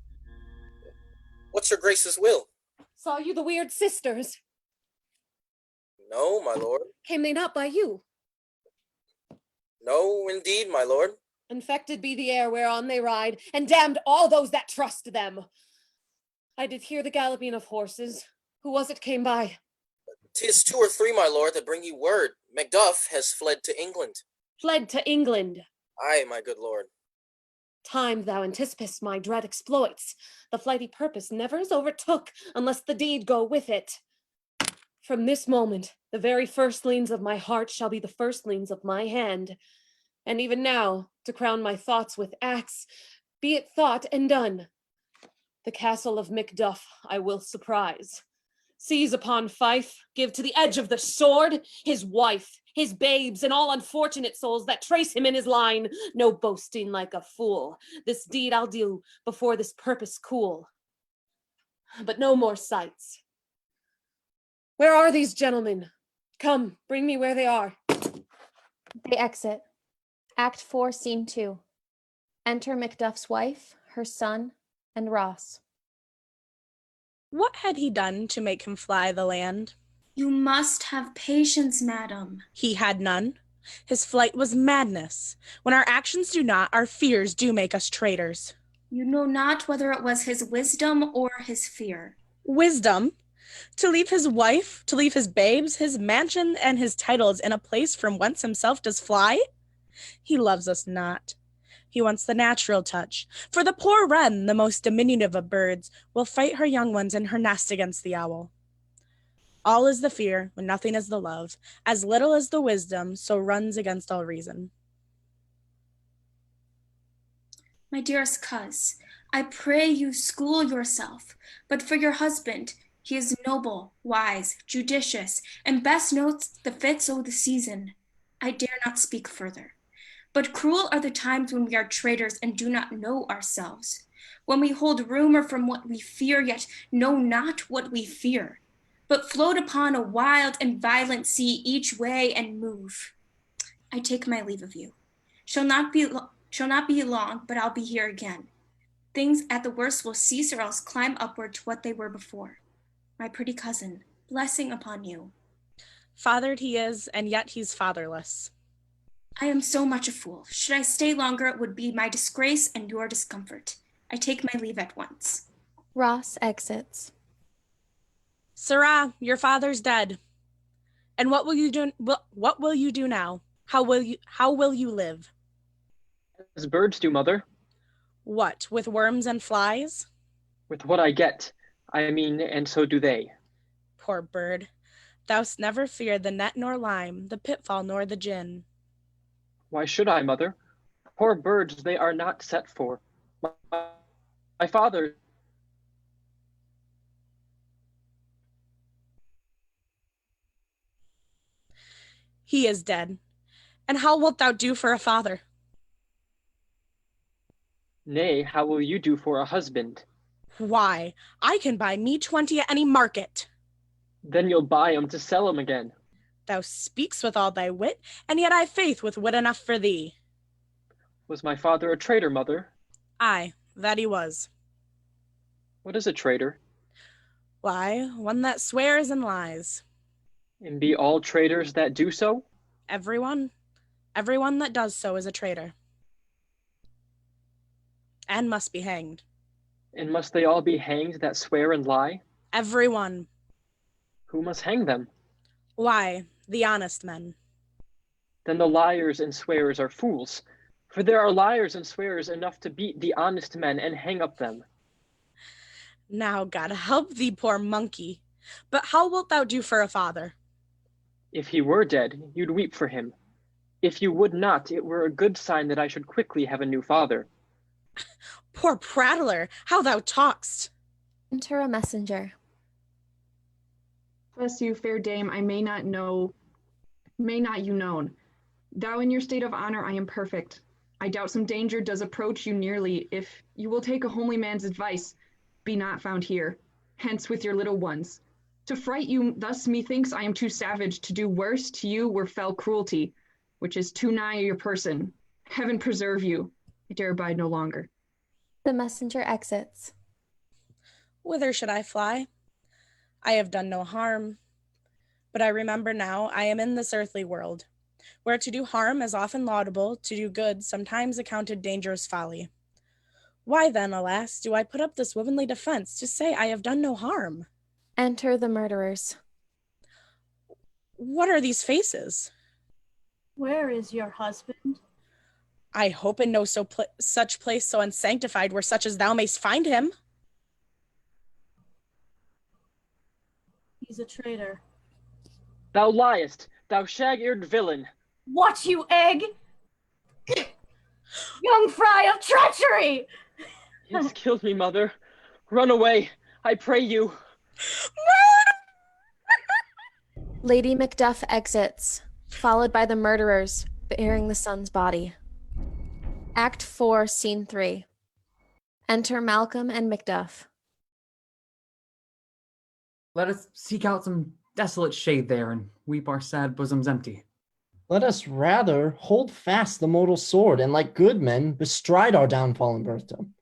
What's your grace's will? Saw you the weird sisters? No, my lord. Came they not by you? No, indeed, my lord. Infected be the air whereon they ride, and damned all those that trust them. I did hear the galloping of horses. Who was it came by? 'Tis 2 or 3, my lord, that bring you word. Macduff has fled to England. Fled to England. Aye, my good lord. Time thou anticipest my dread exploits. The flighty purpose never is overtook, unless the deed go with it. From this moment, the very firstlings of my heart shall be the firstlings of my hand. And even now, to crown my thoughts with acts, be it thought and done. The castle of Macduff I will surprise. Seize upon Fife, give to the edge of the sword his wife, his babes, and all unfortunate souls that trace him in his line. No boasting like a fool. This deed I'll do before this purpose cool. But no more sights. Where are these gentlemen? Come, bring me where they are. They exit. Act 4, Scene 2. Enter Macduff's wife, her son, and Ross. What had he done to make him fly the land? You must have patience, madam. He had none. His flight was madness. When our actions do not, our fears do make us traitors. You know not whether it was his wisdom or his fear. Wisdom? To leave his wife, to leave his babes, his mansion, and his titles in a place from whence himself does fly? He loves us not. He wants the natural touch. For the poor wren, the most diminutive of birds, will fight her young ones in her nest against the owl. All is the fear, when nothing is the love. As little as the wisdom, so runs against all reason. My dearest coz, I pray you school yourself, but for your husband, he is noble, wise, judicious, and best notes the fits o' the season. I dare not speak further. But cruel are the times when we are traitors and do not know ourselves, when we hold rumor from what we fear, yet know not what we fear, but float upon a wild and violent sea each way and move. I take my leave of you. Shall not be long, but I'll be here again. Things at the worst will cease or else climb upward to what they were before. My pretty cousin, blessing upon you. Fathered he is, and yet he's fatherless. I am so much a fool. Should I stay longer, it would be my disgrace and your discomfort. I take my leave at once. Ross exits. Sirrah, your father's dead. And what will you do? What will you do now? How will you live? As birds do, mother. What, with worms and flies? With what I get, I mean, and so do they. Poor bird, thou'st never feared the net nor lime, the pitfall nor the gin. Why should I, mother? Poor birds they are not set for. My father... He is dead. And how wilt thou do for a father? Nay, how will you do for a husband? Why, I can buy me 20 at any market. Then you'll buy 'em to sell 'em again. Thou speaks with all thy wit, and yet I faith with wit enough for thee. Was my father a traitor, mother? Aye, that he was. What is a traitor? Why, one that swears and lies. And be all traitors that do so? Everyone that does so is a traitor. And must be hanged. And must they all be hanged that swear and lie? Everyone. Who must hang them? Why, the honest men. Then the liars and swearers are fools, for there are liars and swearers enough to beat the honest men and hang up them. Now God help thee, poor monkey. But how wilt thou do for a father? If he were dead, you'd weep for him. If you would not, it were a good sign that I should quickly have a new father. Poor prattler, how thou talk'st. Enter a messenger. Bless you, fair dame, I may not you known. Thou in your state of honor I am perfect. I doubt some danger does approach you nearly. If you will take a homely man's advice, be not found here. Hence with your little ones. To fright you thus methinks I am too savage. To do worse to you were fell cruelty, which is too nigh your person. Heaven preserve you. I dare abide no longer. The messenger exits. Whither should I fly? I have done no harm. But I remember now I am in this earthly world, where to do harm is often laudable, to do good sometimes accounted dangerous folly. Why then, alas, do I put up this womanly defense to say I have done no harm? Enter the murderers. What are these faces? Where is your husband? I hope in no such place so unsanctified where such as thou mayst find him. He's a traitor. Thou liest, thou shag-eared villain. What, you egg? Young fry of treachery! He has killed me, mother. Run away, I pray you. Murder! Lady Macduff exits, followed by the murderers bearing the son's body. Act 4, Scene 3. Enter Malcolm and Macduff. Let us seek out some desolate shade there and weep our sad bosoms empty. Let us rather hold fast the mortal sword and like good men bestride our downfall and birthdom.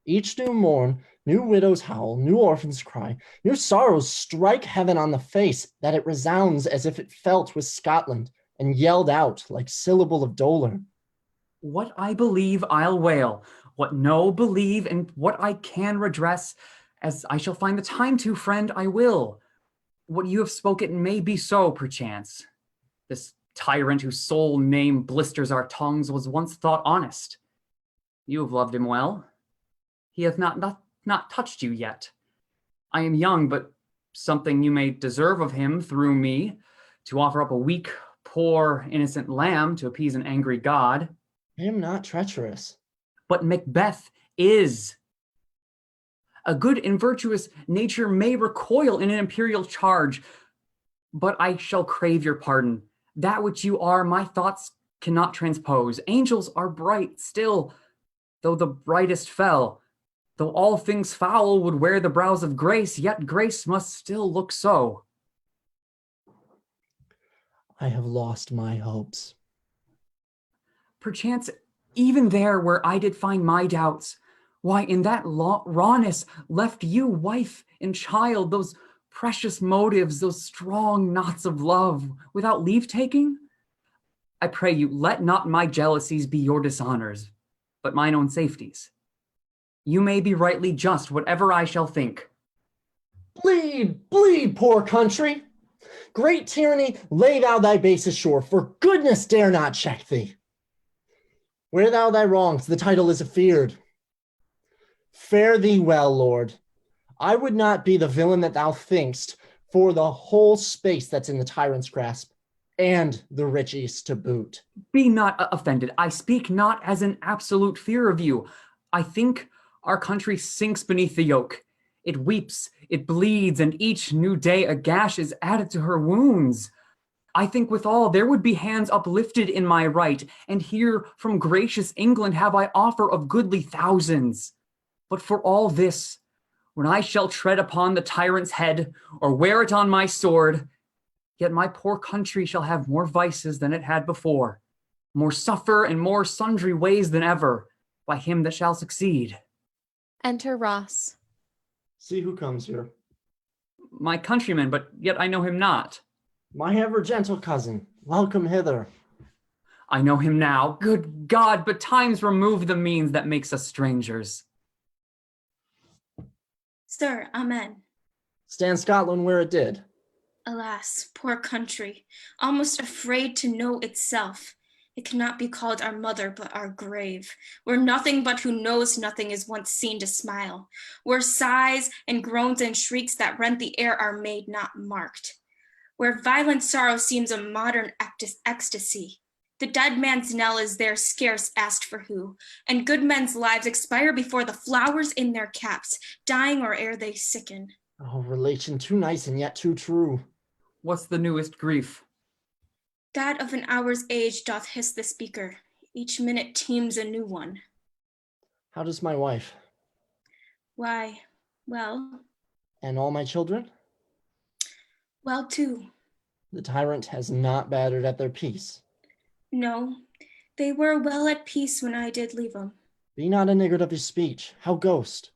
Each new morn, new widows howl, new orphans cry, new sorrows strike heaven on the face, that it resounds as if it felt with Scotland and yelled out like syllable of dolor. What I believe I'll wail, what no believe, and what I can redress, as I shall find the time to, friend, I will. What you have spoken may be so, perchance. This tyrant whose sole name blisters our tongues was once thought honest. You have loved him well. He hath not touched you yet. I am young, but something you may deserve of him through me, to offer up a weak, poor, innocent lamb to appease an angry god. I am not treacherous. But Macbeth is. A good and virtuous nature may recoil in an imperial charge, but I shall crave your pardon. That which you are, my thoughts cannot transpose. Angels are bright still, though the brightest fell. Though all things foul would wear the brows of grace, yet grace must still look so. I have lost my hopes. Perchance, even there where I did find my doubts, why, in that rawness left you wife and child, those precious motives, those strong knots of love, without leave-taking? I pray you, let not my jealousies be your dishonors, but mine own safeties. You may be rightly just, whatever I shall think. Bleed, bleed, poor country! Great tyranny, lay thou thy base ashore, for goodness dare not check thee. Wear thou thy wrongs, the title is afeard. Fare thee well, Lord. I would not be the villain that thou think'st for the whole space that's in the tyrant's grasp, and the rich east to boot. Be not offended. I speak not as an absolute fear of you. I think our country sinks beneath the yoke. It weeps, it bleeds, and each new day a gash is added to her wounds. I think withal there would be hands uplifted in my right, and here from gracious England have I offer of goodly thousands. But for all this, when I shall tread upon the tyrant's head, or wear it on my sword, yet my poor country shall have more vices than it had before, more suffer and more sundry ways than ever, by him that shall succeed. Enter Ross. See who comes here. My countryman, but yet I know him not. My ever gentle cousin, welcome hither. I know him now. Good God, but times remove the means that makes us strangers. Sir, amen. Stand Scotland where it did. Alas, poor country, almost afraid to know itself. It cannot be called our mother, but our grave, where nothing but who knows nothing is once seen to smile, where sighs and groans and shrieks that rent the air are made not marked, where violent sorrow seems a modern ecstasy. The dead man's knell is there scarce asked for who, and good men's lives expire before the flowers in their caps, dying or ere they sicken. Oh, relation too nice and yet too true. What's the newest grief? That of an hour's age doth hiss the speaker. Each minute teems a new one. How does my wife? Why, well. And all my children? Well, too. The tyrant has not battered at their peace. No, they were well at peace when I did leave 'em. Be not a niggard of his speech. How ghost?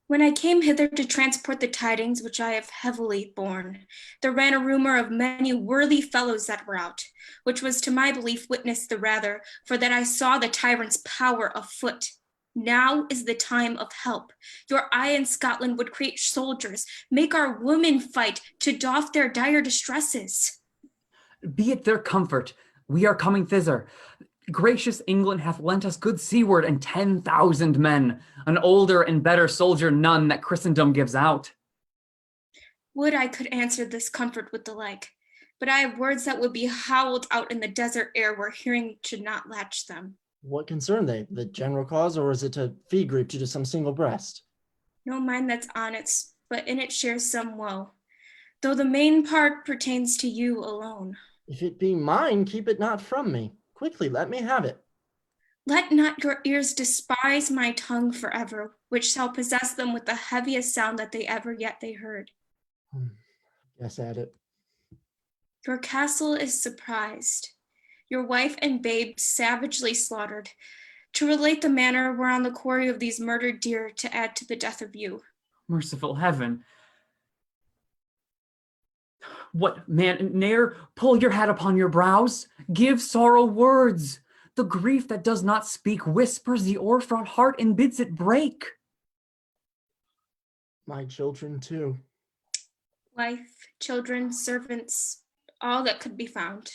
When I came hither to transport the tidings which I have heavily borne, there ran a rumor of many worthy fellows that were out, which was to my belief witnessed the rather, for that I saw the tyrant's power afoot. Now is the time of help. Your eye in Scotland would create soldiers, make our women fight to doff their dire distresses. Be it their comfort, we are coming thither. Gracious England hath lent us good seaward and 10,000 men, an older and better soldier none that Christendom gives out. Would I could answer this comfort with the like, but I have words that would be howled out in the desert air where hearing should not latch them. What concern they? The general cause, or is it a fee group due to some single breast? No mind that's on it, but in it shares some woe. though the main part pertains to you alone. If it be mine, keep it not from me. Quickly, let me have it. Let not your ears despise my tongue forever, which shall possess them with the heaviest sound that they ever yet they heard. Guess at it. Your castle is surprised, your wife and babe savagely slaughtered, to relate the manner whereon the quarry of these murdered deer to add to the death of you. Merciful heaven. What, man, ne'er pull your hat upon your brows? Give sorrow words. The grief that does not speak whispers the o'erfraught heart and bids it break. My children too. Wife, children, servants, all that could be found.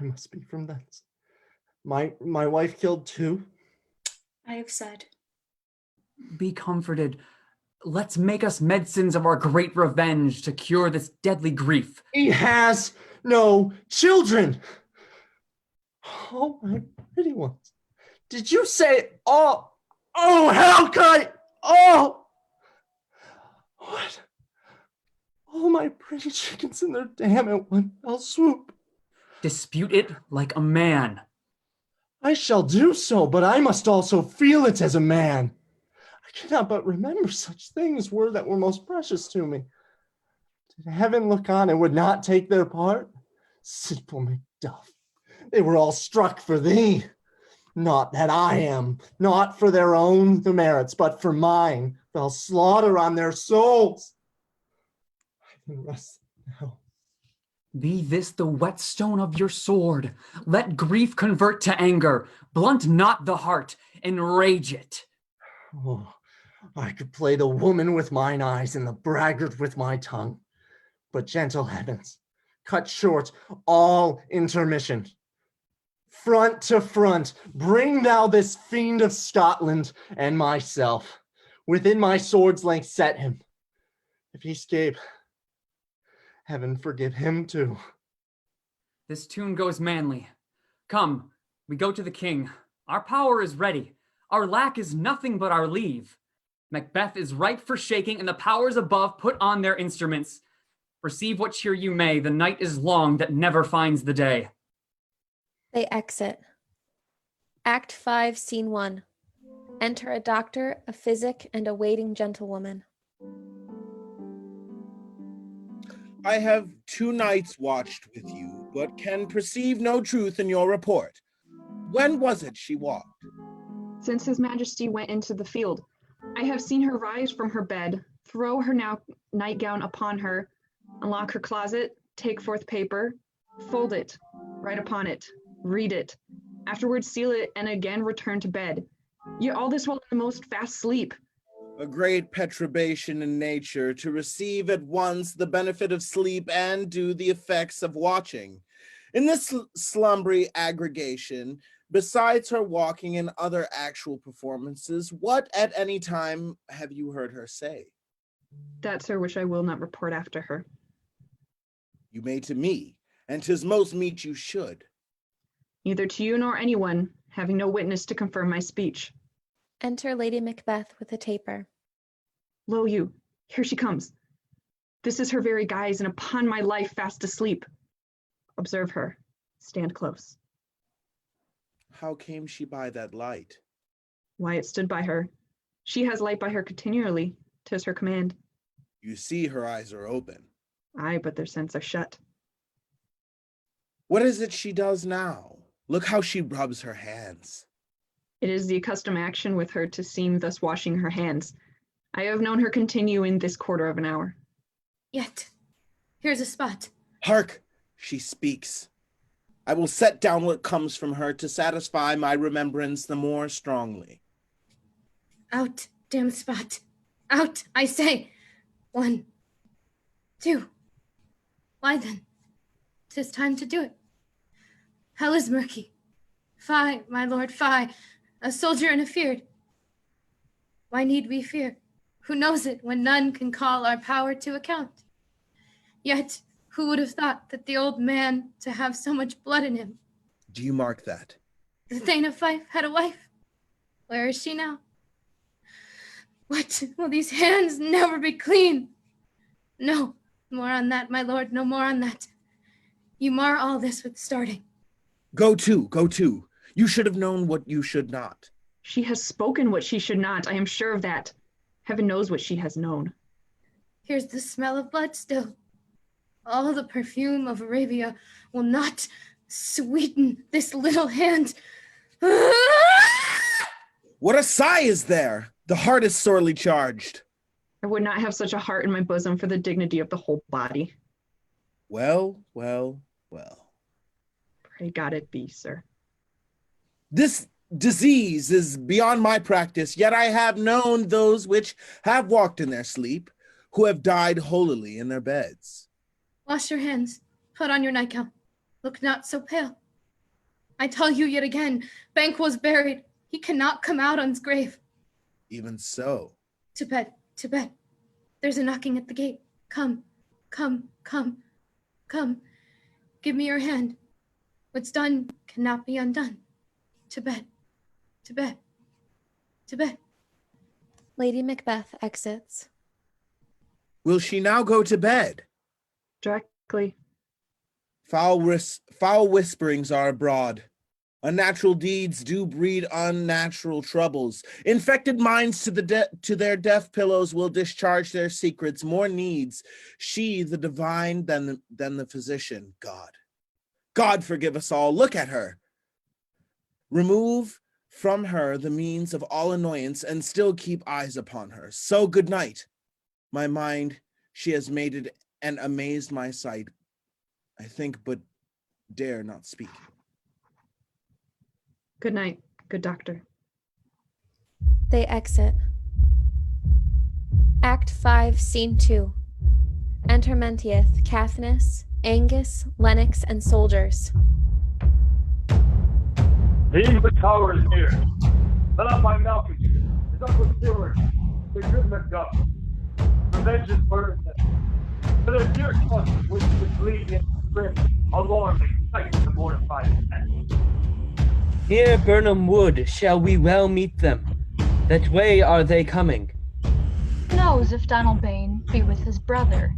I must speak from thence. My wife killed too? I have said. Be comforted. Let's make us medicines of our great revenge to cure this deadly grief. He has no children. Oh, my pretty ones. Did you say all? Oh, Hellkite! Oh! What? All my pretty chickens in their dam at one fell swoop. Dispute it like a man. I shall do so, but I must also feel it as a man. I cannot but remember such things that were most precious to me. Did heaven look on and would not take their part? Sinful Macduff, they were all struck for thee. Not that I am, not for their own merits, but for mine, fell slaughter on their souls. I can rest now. Be this the whetstone of your sword. Let grief convert to anger. Blunt not the heart, enrage it. Oh, I could play the woman with mine eyes and the braggart with my tongue. But gentle heavens, cut short all intermission. Front to front, bring thou this fiend of Scotland and myself. Within my sword's length set him. If he escape, heaven forgive him too. This tune goes manly. Come, we go to the king. Our power is ready. Our lack is nothing but our leave. Macbeth is ripe for shaking, and the powers above put on their instruments. Receive what cheer you may, the night is long that never finds the day. They exit. Act 5, Scene 1. Enter a doctor, a physic, and a waiting gentlewoman. I have 2 nights watched with you, but can perceive no truth in your report. When was it she walked? Since His Majesty went into the field, I have seen her rise from her bed, throw her nightgown upon her, unlock her closet, take forth paper, fold it, write upon it, read it, afterwards seal it, and again return to bed. Yet all this while in the most fast sleep. A great perturbation in nature to receive at once the benefit of sleep and do the effects of watching. In this slumbery aggregation, besides her walking and other actual performances, what at any time have you heard her say? That, sir, which I will not report after her. You may to me, and 'tis most meet you should. Neither to you nor anyone, having no witness to confirm my speech. Enter Lady Macbeth with a taper. Lo you, here she comes. This is her very guise, and upon my life fast asleep. Observe her, stand close. How came she by that light? Why, it stood by her. She has light by her continually, 'tis her command. You see her eyes are open. Aye, but their sense are shut. What is it she does now? Look how she rubs her hands. It is the accustomed action with her to seem thus washing her hands. I have known her continue in this quarter of an hour. Yet, here's a spot. Hark, she speaks. I will set down what comes from her to satisfy my remembrance the more strongly. Out, damn spot. Out, I say. 1, 2. Why then? 'Tis time to do it. Hell is murky. Fie, my lord, fie, a soldier and afeard. Why need we fear? Who knows it when none can call our power to account? Yet, who would have thought that the old man to have so much blood in him? Do you mark that? The Thane of Fife had a wife. Where is she now? What, will these hands never be clean? No, More on that, my lord, no more on that. You mar all this with starting. Go to, go to. You should have known what you should not. She has spoken what she should not, I am sure of that. Heaven knows what she has known. Here's the smell of blood still. All the perfume of Arabia will not sweeten this little hand. What a sigh is there! The heart is sorely charged. I would not have such a heart in my bosom for the dignity of the whole body. Well, well, well. Pray God it be, sir. This disease is beyond my practice, yet I have known those which have walked in their sleep, who have died holily in their beds. Wash your hands. Put on your nightgown. Look not so pale. I tell you yet again, Banquo's buried. He cannot come out on his grave. Even so. To bed, to bed. There's a knocking at the gate. Come, come, come, come. Give me your hand. What's done cannot be undone. To bed, to bed, to bed. Lady Macbeth exits. Will she now go to bed? Directly. Foul whisperings are abroad. Unnatural deeds do breed unnatural troubles. Infected minds to their deaf pillows will discharge their secrets. More needs she, the divine, than the physician. God forgive us all. Look at her. Remove from her the means of all annoyance and still keep eyes upon her. So good night. My mind, she has mated and amazed my sight. I think, but dare not speak. Good night, good doctor. They exit. Act 5, Scene 2. Enter Menteith, Caithness, Angus, Lennox, and soldiers. The English tower is near. Let up my Malcolm. Is up with Stewart. The good Macbeth. Revenge is burdensome. For their dear cousins, which would bleed in grim, alarming sight to mortify men. Near Burnham Wood shall we well meet them. That way are they coming. Who knows if Donalbain be with his brother?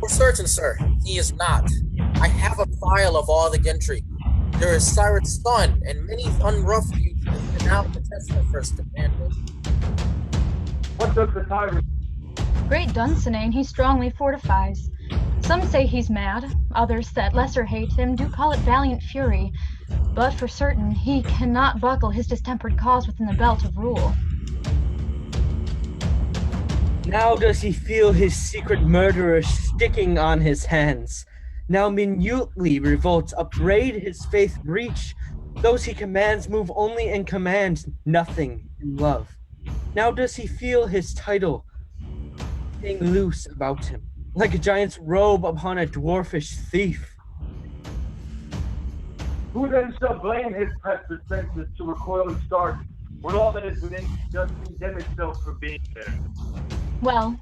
For certain, sir, he is not. I have a file of all the gentry. There is Cyrus' son, and many unroughed youths that now contest their first commandment. What does the tyrant? Great Dunsinane he strongly fortifies. Some say he's mad, others that lesser hate him do call it valiant fury, but for certain he cannot buckle his distempered cause within the belt of rule. Now does he feel his secret murderer sticking on his hands. Now minutely revolts, upbraid his faith breach. Those he commands move only in command, nothing in love. Now does he feel his title hang loose about him, like a giant's robe upon a dwarfish thief. Who then shall blame his precious senses to recoil and start, when all that is within does condemn itself for being there? Well,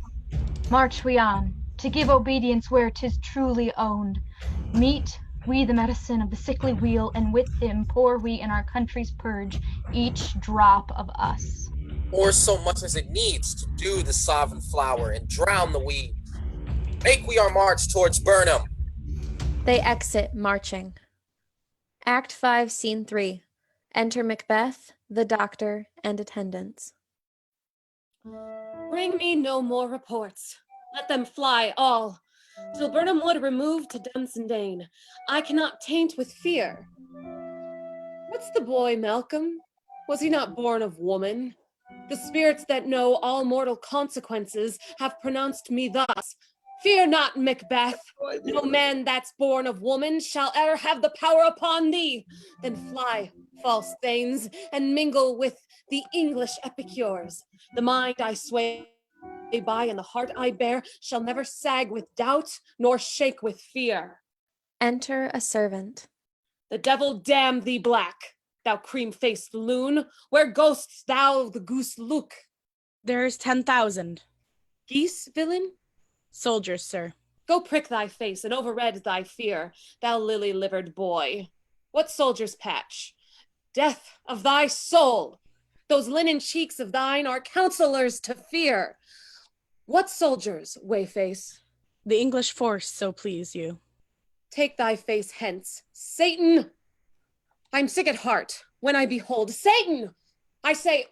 march we on, to give obedience where 'tis truly owned. Meet we the medicine of the sickly wheel, and with him pour we in our country's purge each drop of us. Or so much as it needs to do the sovereign flower and drown the weed. Make we our march towards Burnham. They exit, marching. Act 5, Scene 3. Enter Macbeth, the doctor, and attendants. Bring me no more reports. Let them fly all. Till Burnham Wood remove to Dunsandane, I cannot taint with fear. What's the boy, Malcolm? Was he not born of woman? The spirits that know all mortal consequences have pronounced me thus. Fear not, Macbeth. No man that's born of woman shall e'er have the power upon thee. Then fly, false thanes, and mingle with the English epicures. The mind I sway by and the heart I bear shall never sag with doubt nor shake with fear. Enter a servant. The devil damn thee black, thou cream-faced loon. Where goest thou the goose look? There's 10,000. Geese, villain? Soldiers, sir. Go prick thy face and overread thy fear, thou lily-livered boy. What soldier's patch? Death of thy soul! Those linen cheeks of thine are counselors to fear. What soldiers, Wayface? The English force so please you. Take thy face hence, Satan! I'm sick at heart when I behold Satan! I say,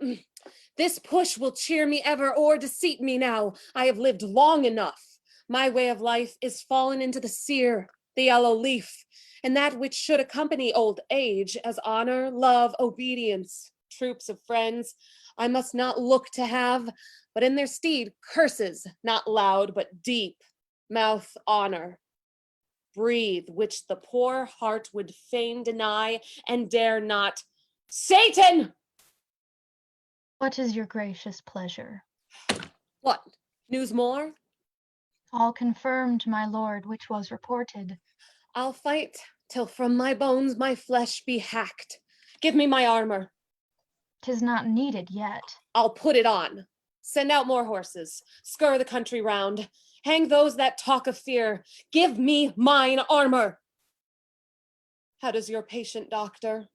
this push will cheer me ever or deceit me now. I have lived long enough. My way of life is fallen into the sear, the yellow leaf, and that which should accompany old age as honor, love, obedience, troops of friends, I must not look to have, but in their stead curses, not loud but deep, mouth honor. Breathe, which the poor heart would fain deny and dare not. Satan! What is your gracious pleasure? What, news more? All confirmed, my lord, which was reported. I'll fight till from my bones my flesh be hacked. Give me my armor. 'Tis not needed yet. I'll put it on. Send out more horses. Scur the country round. Hang those that talk of fear. Give me mine armor. How does your patient, doctor?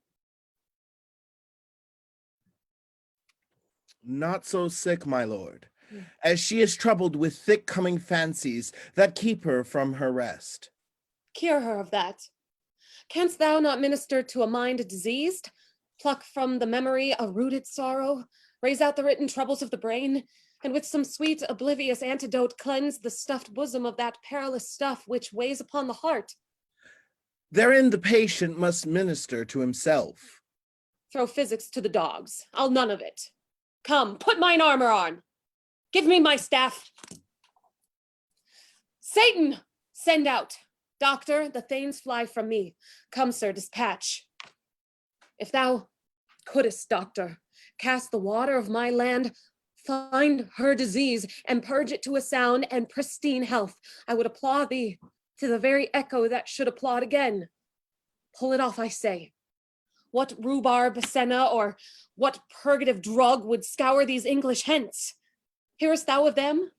Not so sick, my lord, as she is troubled with thick coming fancies that keep her from her rest. Cure her of that. Canst thou not minister to a mind diseased? Pluck from the memory a rooted sorrow, raise out the written troubles of the brain, and with some sweet oblivious antidote cleanse the stuffed bosom of that perilous stuff which weighs upon the heart. Therein the patient must minister to himself. Throw physics to the dogs. I'll none of it. Come, put mine armor on. Give me my staff. Satan, send out. Doctor, the thanes fly from me. Come, sir, dispatch. If thou couldst, doctor, cast the water of my land, find her disease, and purge it to a sound and pristine health, I would applaud thee to the very echo that should applaud again. Pull it off, I say. What rhubarb senna or what purgative drug would scour these English hence? Hearest thou of them?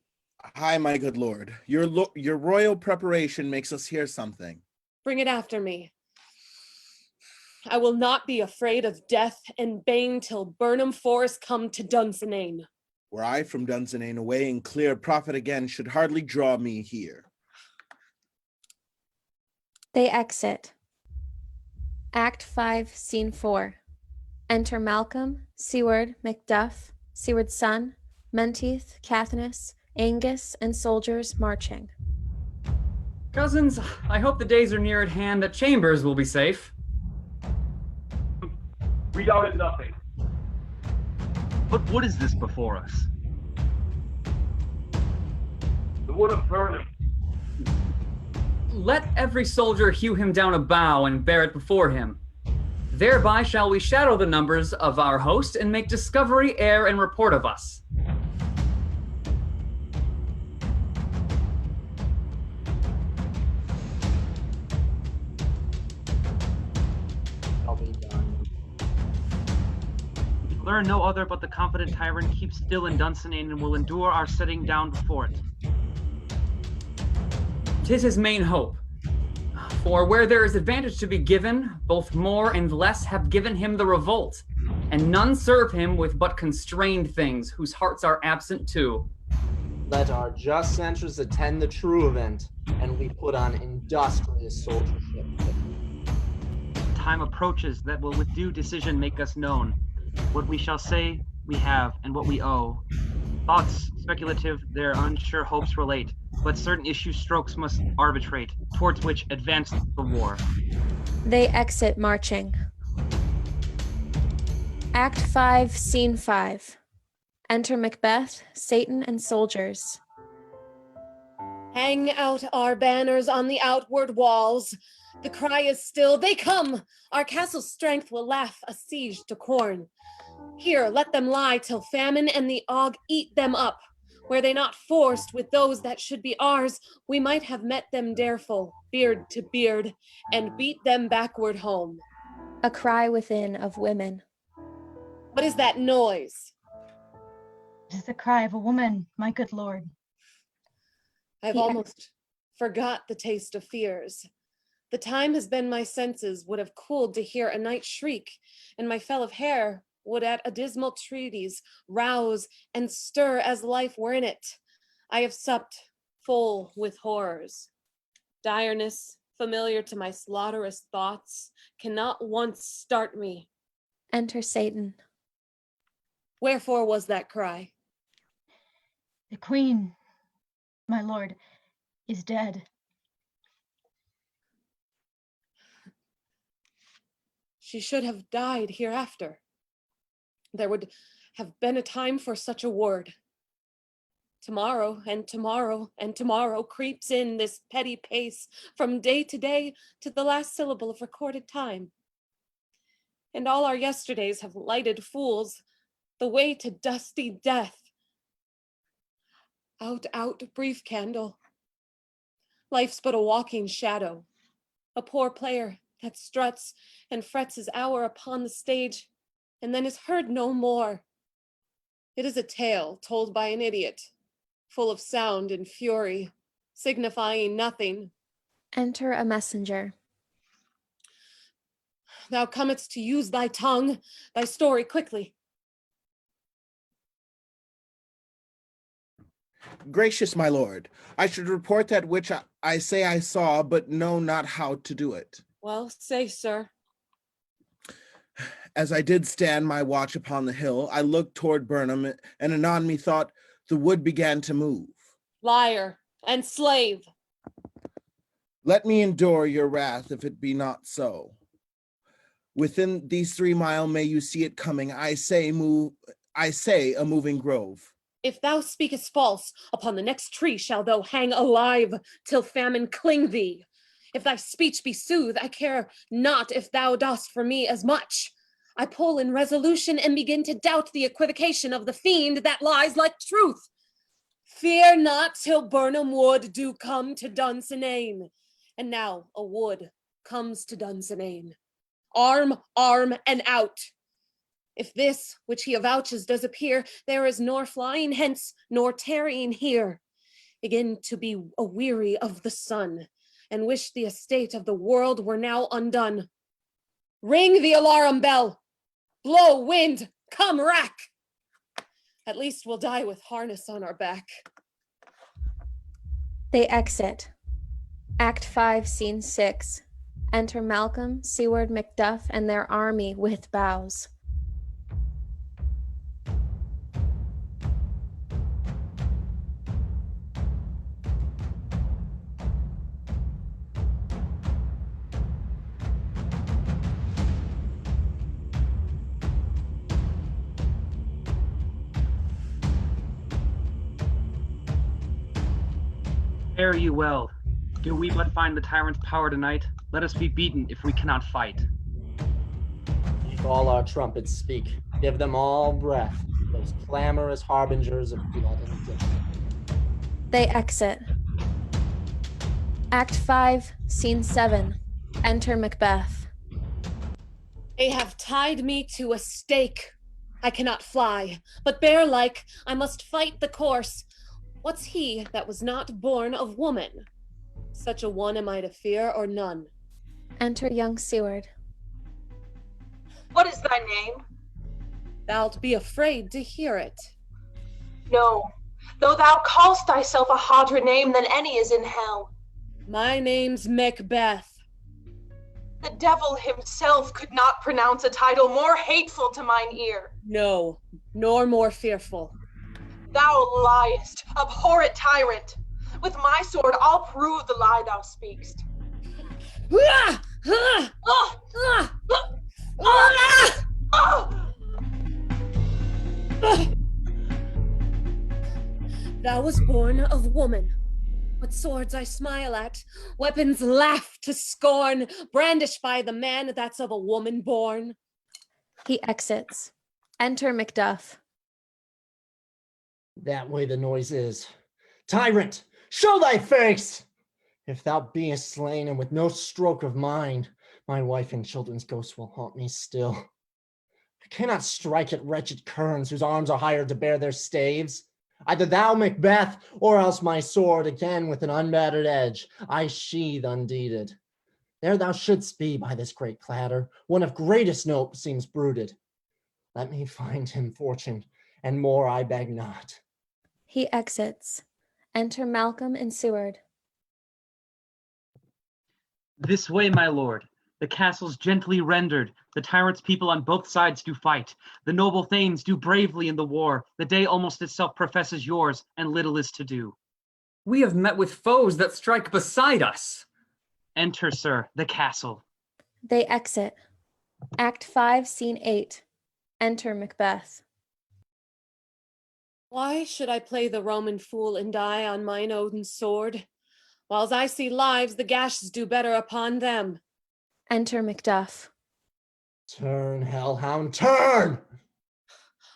Hi, my good lord. Your royal preparation makes us hear something. Bring it after me. I will not be afraid of death and bane till Burnham Forest come to Dunsinane. Were I from Dunsinane away and clear, profit again should hardly draw me here. They exit. Act 5, Scene 4. Enter Malcolm, Seward, Macduff, Seward's son, Menteith, Caithness, Angus, and soldiers marching. Cousins, I hope the days are near at hand that Chambers will be safe. We doubted nothing. But what is this before us? The wood of Burnham. Let every soldier hew him down a bough and bear it before him. Thereby shall we shadow the numbers of our host and make discovery air and report of us. Learn no other but the confident tyrant keeps still in Dunsinane and will endure our setting down before it. 'Tis his main hope. For where there is advantage to be given, both more and less have given him the revolt, and none serve him with but constrained things, whose hearts are absent too. Let our just censors attend the true event, and we put on industrious soldiership. Time approaches that will with due decision make us known. What we shall say, we have, and what we owe. Thoughts speculative, their unsure hopes relate, but certain issue strokes must arbitrate, towards which advance the war. They exit marching. Act 5, Scene 5. Enter Macbeth, Satan, and soldiers. Hang out our banners on the outward walls. The cry is still, they come! Our castle's strength will laugh a siege to corn. Here, let them lie till famine and the ague eat them up. Were they not forced with those that should be ours, we might have met them dareful, beard to beard, and beat them backward home. A cry within of women. What is that noise? It is the cry of a woman, my good lord. I've almost forgot the taste of fears. The time has been my senses would have cooled to hear a night shriek, and my fell of hair would at a dismal treatise rouse and stir as life were in it. I have supped, full with horrors. Direness, familiar to my slaughterous thoughts, cannot once start me. Enter Satan. Wherefore was that cry? The queen, my lord, is dead. She should have died hereafter. There would have been a time for such a word. Tomorrow and tomorrow and tomorrow creeps in this petty pace from day to day to the last syllable of recorded time. And all our yesterdays have lighted fools the way to dusty death. Out, out, brief candle. Life's but a walking shadow, a poor player that struts and frets his hour upon the stage and then is heard no more. It is a tale told by an idiot, full of sound and fury, signifying nothing. Enter a messenger. Thou comest to use thy tongue, thy story quickly. Gracious my lord, I should report that which I say I saw, but know not how to do it. Well, say, sir. As I did stand my watch upon the hill, I looked toward Burnham, and anon methought the wood began to move. Liar and slave. Let me endure your wrath if it be not so. Within these 3 miles may you see it coming. I say a moving grove. If thou speakest false, upon the next tree shall thou hang alive, till famine cling thee. If thy speech be sooth, I care not if thou dost for me as much. I pull in resolution and begin to doubt the equivocation of the fiend that lies like truth. Fear not till Burnham Wood do come to Dunsinane. And now a wood comes to Dunsinane. Arm, arm, and out. If this which he avouches does appear, there is nor flying hence, nor tarrying here. Again to be aweary of the sun, and wish the estate of the world were now undone. Ring the alarum bell. Blow, wind, come rack. At least we'll die with harness on our back. They exit. Act 5, Scene 6. Enter Malcolm, Seward, Macduff, and their army with bows. Fare you well. Do we but find the tyrant's power tonight? Let us be beaten if we cannot fight. Make all our trumpets speak. Give them all breath, those clamorous harbingers of blood and death. They exit. Act 5, Scene 7. Enter Macbeth. They have tied me to a stake. I cannot fly, but bear-like I must fight the course. What's he that was not born of woman? Such a one am I to fear or none. Enter young Seward. What is thy name? Thou'lt be afraid to hear it. No, though thou call'st thyself a harder name than any is in hell. My name's Macbeth. The devil himself could not pronounce a title more hateful to mine ear. No, nor more fearful. Thou liest, abhorrent tyrant. With my sword I'll prove the lie thou speakst. Thou was born of woman. What swords I smile at, weapons laugh to scorn, brandished by the man that's of a woman born. He exits. Enter Macduff. That way the noise is. Tyrant, show thy face! If thou beest slain and with no stroke of mine, my wife and children's ghosts will haunt me still. I cannot strike at wretched kerns whose arms are hired to bear their staves. Either thou, Macbeth, or else my sword, again with an unbattered edge, I sheathe undeeded. There thou shouldst be by this great clatter, one of greatest note seems brooded. Let me find him fortune, and more I beg not. He exits. Enter Malcolm and Seward. This way, my lord. The castle's gently rendered. The tyrant's people on both sides do fight. The noble thanes do bravely in the war. The day almost itself professes yours, and little is to do. We have met with foes that strike beside us. Enter, sir, the castle. They exit. Act 5, Scene 8. Enter Macbeth. Why should I play the Roman fool and die on mine own sword? Whiles I see lives, the gashes do better upon them. Enter Macduff. Turn, hellhound, turn!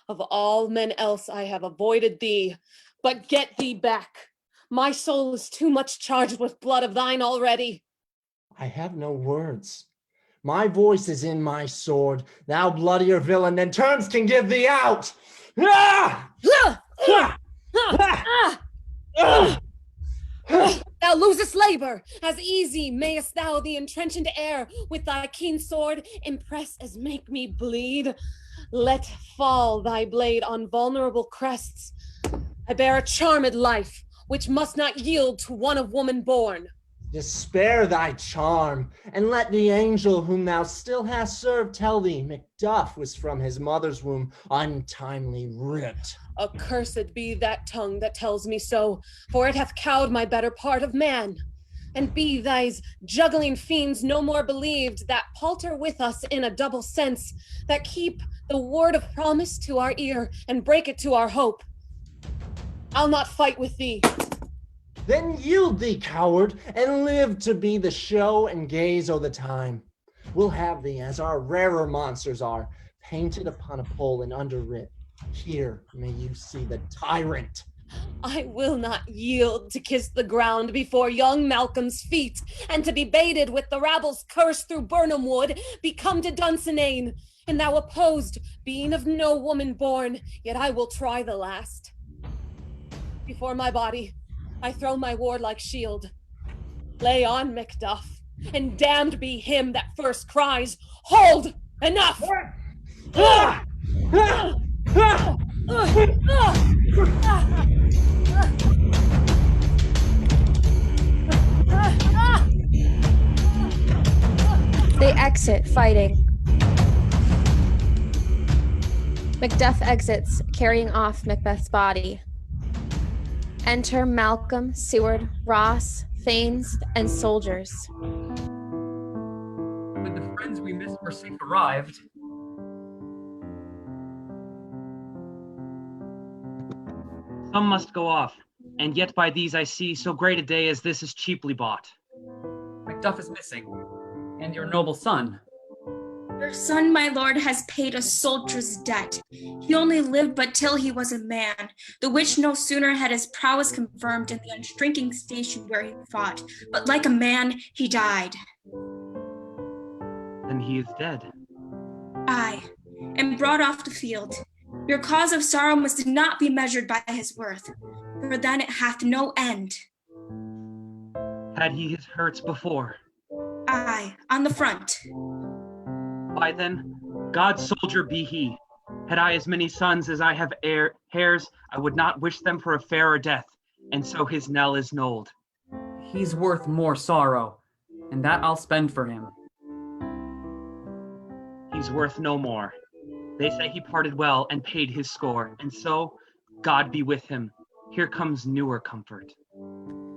Of all men else I have avoided thee, but get thee back. My soul is too much charged with blood of thine already. I have no words. My voice is in my sword. Thou bloodier villain than terms can give thee out! Ah! Thou losest labor, as easy mayest thou the entrenchant air with thy keen sword impress as make me bleed. Let fall thy blade on vulnerable crests. I bear a charmed life, which must not yield to one of woman born. Despair thy charm, and let the angel whom thou still hast served tell thee Macduff was from his mother's womb untimely ripped. Accursed be that tongue that tells me so, for it hath cowed my better part of man. And be these juggling fiends no more believed that palter with us in a double sense, that keep the word of promise to our ear and break it to our hope. I'll not fight with thee. Then yield thee, coward, and live to be the show and gaze o' the time. We'll have thee as our rarer monsters are, painted upon a pole and underwrit. Here may you see the tyrant. I will not yield to kiss the ground before young Malcolm's feet, and to be baited with the rabble's curse through Burnham Wood, be come to Dunsinane. And thou opposed, being of no woman born, yet I will try the last. Before my body, I throw my warlike shield. Lay on, Macduff, and damned be him that first cries, "Hold! Enough!" They exit, fighting. Macduff exits, carrying off Macbeth's body. Enter Malcolm, Seward, Ross, thanes, and soldiers. When the friends we missed were safe arrived, Some must go off, and yet by these I see so great a day as this is cheaply bought. Macduff is missing, and your noble son. Your son, my lord, has paid a soldier's debt. He only lived but till he was a man, the which no sooner had his prowess confirmed in the unshrinking station where he fought, but like a man he died. Then he is dead. Aye, and brought off the field. Your cause of sorrow must not be measured by his worth, for then it hath no end. Had he his hurts before? Aye, on the front. Why then, God's soldier be he. Had I as many sons as I have hairs, I would not wish them for a fairer death, and so his knell is knolled. He's worth more sorrow, and that I'll spend for him. He's worth no more. They say he parted well and paid his score, and so, God be with him. Here comes newer comfort.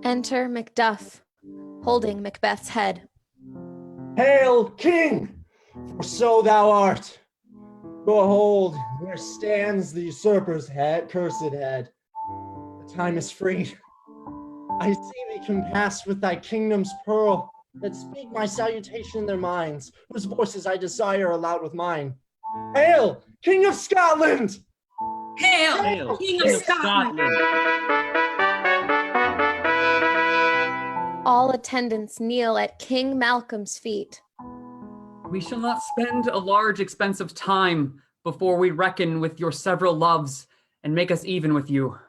Enter Macduff, holding Macbeth's head. Hail, King! For so thou art. Behold, where stands the usurper's cursed head. The time is free. I see thee compassed with thy kingdom's pearl, that speak my salutation in their minds, whose voices I desire aloud with mine. Hail, King of Scotland! Hail, Hail, King of Scotland! All attendants kneel at King Malcolm's feet. We shall not spend a large expense of time before we reckon with your several loves and make us even with you.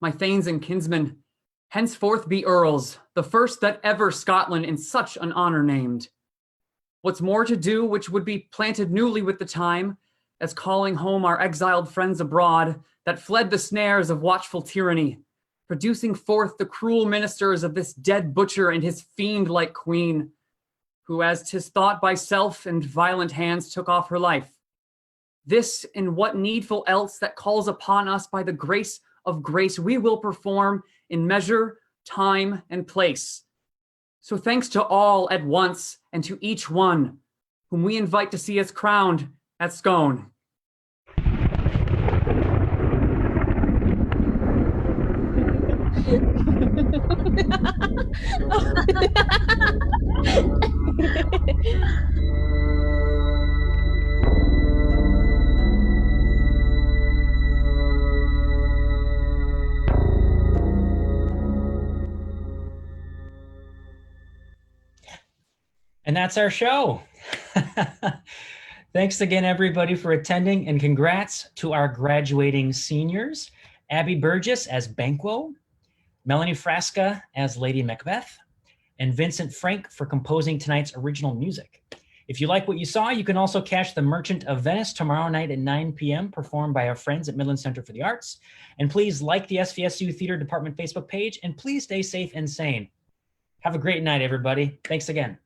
My thanes and kinsmen, henceforth be earls, the first that ever Scotland in such an honor named. What's more to do, which would be planted newly with the time, as calling home our exiled friends abroad that fled the snares of watchful tyranny, producing forth the cruel ministers of this dead butcher and his fiend-like queen, who as 'tis thought by self and violent hands took off her life. This and what needful else that calls upon us by the grace of grace we will perform in measure, time, and place. So thanks to all at once and to each one whom we invite to see us crowned at Scone. And that's our show. Thanks again, everybody, for attending, and congrats to our graduating seniors, Abby Burgess as Banquo, Melanie Frasca as Lady Macbeth, and Vincent Frank for composing tonight's original music. If you like what you saw, you can also catch The Merchant of Venice tomorrow night at 9 p.m., performed by our friends at Midland Center for the Arts. And please like the SVSU Theater Department Facebook page, and please stay safe and sane. Have a great night, everybody. Thanks again.